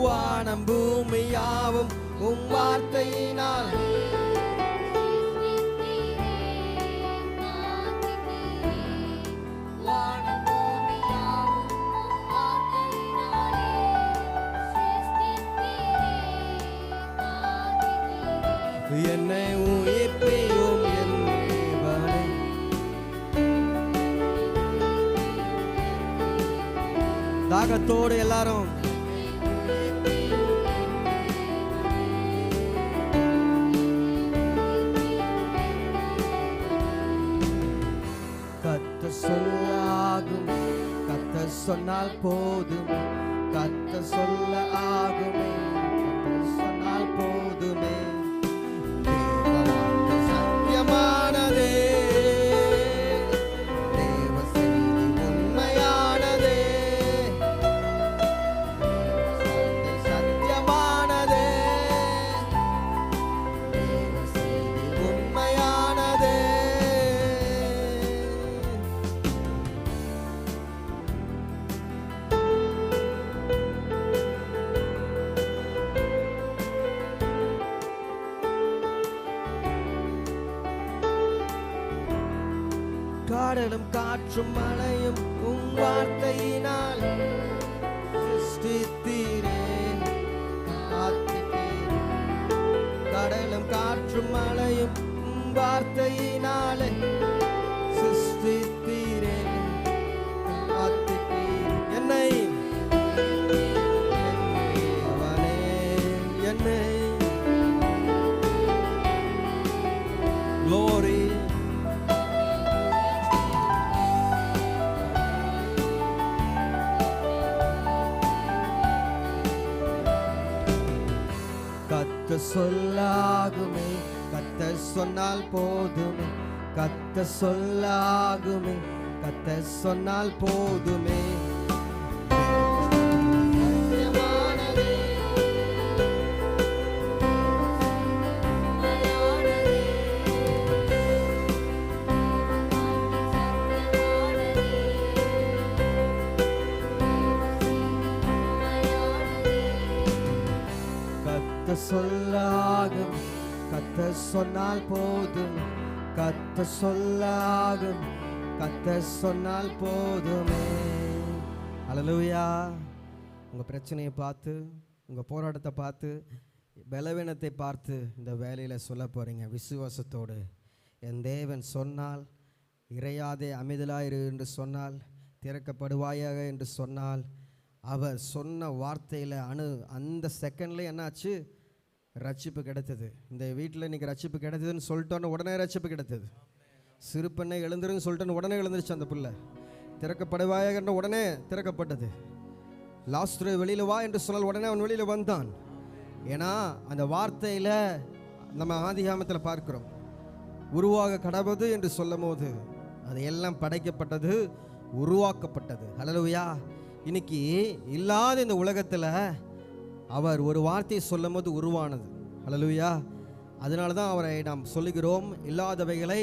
வானம் பூமியாவும் உம் வார்த்தையினால் என்னை உயிர்ப்பியும் என் தேவனே. தாகத்தோடு எல்லாரும் சொன்னால் போதுமே, கர்த்தர் சொல்ல ஆகுமே, கர்த்தர் சொன்னால் போதுமே. தேவ வார்த்தை சத்தியமானதே, தேவ செய்தி உண்மையானதே, சத்தியமானதே, தேவ செய்தி உண்மையானதே. கடலும் காற்றும் மழையும் உம் வார்த்தையினால் சிருஷ்டித்தீரே, காத்துட்டீரே. கடலும் காற்றும் மழையும் உம் வார்த்தையினாலே சிருஷ்டித்தீரே, காத்துட்டீரே. என்னை அவனே என்னை glory கத்த சொல்லாகுமே, கத்த சொன்னால் போதுமே, கத்த சொல்லாகுமே, கத்த சொன்னால் போதுமே. கத்த சொல்லாகும், கத்த சொன்னால் போதும், கத்த சொல்லாகும், கத்த சொன்னால் போதுமே. அல்லேலூயா. உங்கள் பிரச்சனையை பார்த்து, உங்கள் போராட்டத்தை பார்த்து, பலவீனத்தை பார்த்து இந்த வேலையில் சொல்ல போகிறீங்க விசுவாசத்தோடு. என் தேவன் சொன்னால், இறையாதே அமைதலாயிரு என்று சொன்னால், திறக்கப்படுவாயாக என்று சொன்னால், அவர் சொன்ன வார்த்தையில் அந்த செகண்ட்ல என்னாச்சு? ரட்சிப்பு கிடைத்தது. இந்த வீட்டில் இன்றைக்கி ரட்சிப்பு கிடைத்ததுன்னு சொல்லிட்டோன்னு உடனே ரட்சிப்பு கிடைத்தது. சிறு பெண்ணை எழுந்துருன்னு சொல்லிட்டோன்னு உடனே எழுந்துருச்சு அந்த பிள்ளை. திறக்கப்படுவாயாக உடனே திறக்கப்பட்டது. லாஸ்ரு வெளியில் வா என்று சொன்னால் உடனே அவன் வெளியில் வந்தான். ஏன்னா அந்த வார்த்தையில் நம்ம ஆதிகாமத்தில் பார்க்கிறோம், உருவாக கடவுது என்று சொல்லும் போது அது எல்லாம் படைக்கப்பட்டது, உருவாக்கப்பட்டது. அல்லேலூயா. இன்னைக்கு இல்லாத இந்த உலகத்தில் அவர் ஒரு வார்த்தையை சொல்லும் போது உருவானது. அல்லேலூயா. அதனால தான் அவரை நாம் சொல்லுகிறோம், இல்லாதவைகளை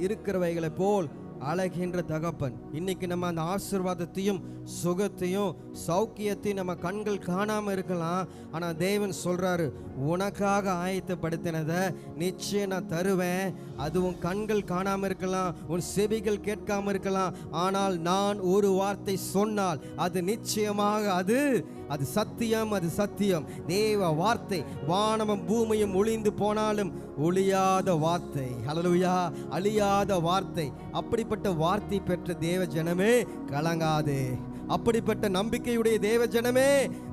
இருக்கிறவைகளை போல் அழகின்ற தகப்பன். இன்னைக்கு நம்ம அந்த ஆசீர்வாதத்தையும் சுகத்தையும் சௌக்கியத்தையும் நம்ம கண்கள் காணாமல் இருக்கலாம். ஆனால் தேவன் சொல்றாரு, உனக்காக ஆயத்தப்படுத்தினதை நிச்சயம் நான் தருவேன். அது உன் கண்கள் காணாமல் இருக்கலாம், உன் செவிகள் கேட்காம இருக்கலாம், ஆனால் நான் ஒரு வார்த்தை சொன்னால் அது நிச்சயமாக அது சத்தியம், அது சத்தியம். தேவ வார்த்தை வானமும் பூமியும் ஒளிந்து போனாலும் ஒளியாத வார்த்தை. ஹல்லேலூயா. அழியாத வார்த்தை. அப்படிப்பட்ட வார்த்தை பெற்ற தேவ ஜனமே கலங்காதே. அப்படிப்பட்ட நம்பிக்கையுடைய தேவ ஜனமே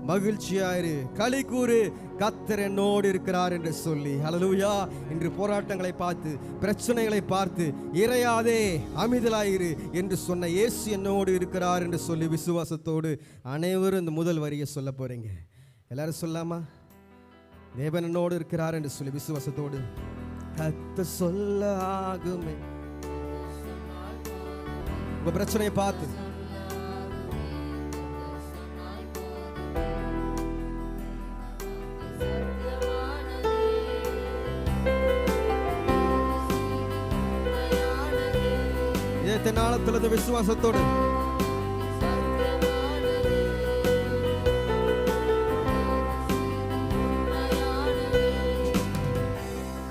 மகிழ்ச்சியாயிரு, களி கூறு, கர்த்தர் என்னோடு இருக்கிறார் என்று சொல்லி. ஹல்லேலூயா. இன்று போராட்டங்களை பார்த்து, பிரச்சனைகளை பார்த்து இறையாதே அமைதலாயிரு என்று சொன்ன இயேசு என்னோடு இருக்கிறார் என்று சொல்லி விசுவாசத்தோடு அனைவரும் இந்த முதல் வரியை சொல்ல போறீங்க. எல்லாரும் சொல்லாமா? தேவன் என்னோடு இருக்கிறார் என்று சொல்லி விசுவாசத்தோடு. கர்த்தர் சொல்ல ஆகுமே. உங்க பிரச்சனையை பார்த்து நாளத்துல விசுவாசத்தோடு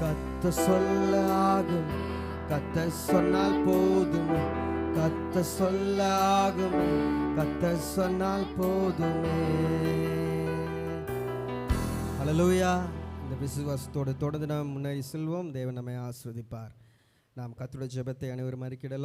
கத்த சொல்ல ஆகும், கத்த சொன்னால் போதுமே, கத்த சொல்ல ஆகும், கத்த சொன்னால் போதுமே. ஹல்லேலூயா. இந்த விசுவாசத்தோடு தொடர்ந்து நாம் முன்னேறி செல்வோம். தேவன் நம்மை ஆசீர்வதிப்பார். நாம் கர்த்தருடைய ஜெபத்தை அனைவரும் அறிக்கையிடலாம்.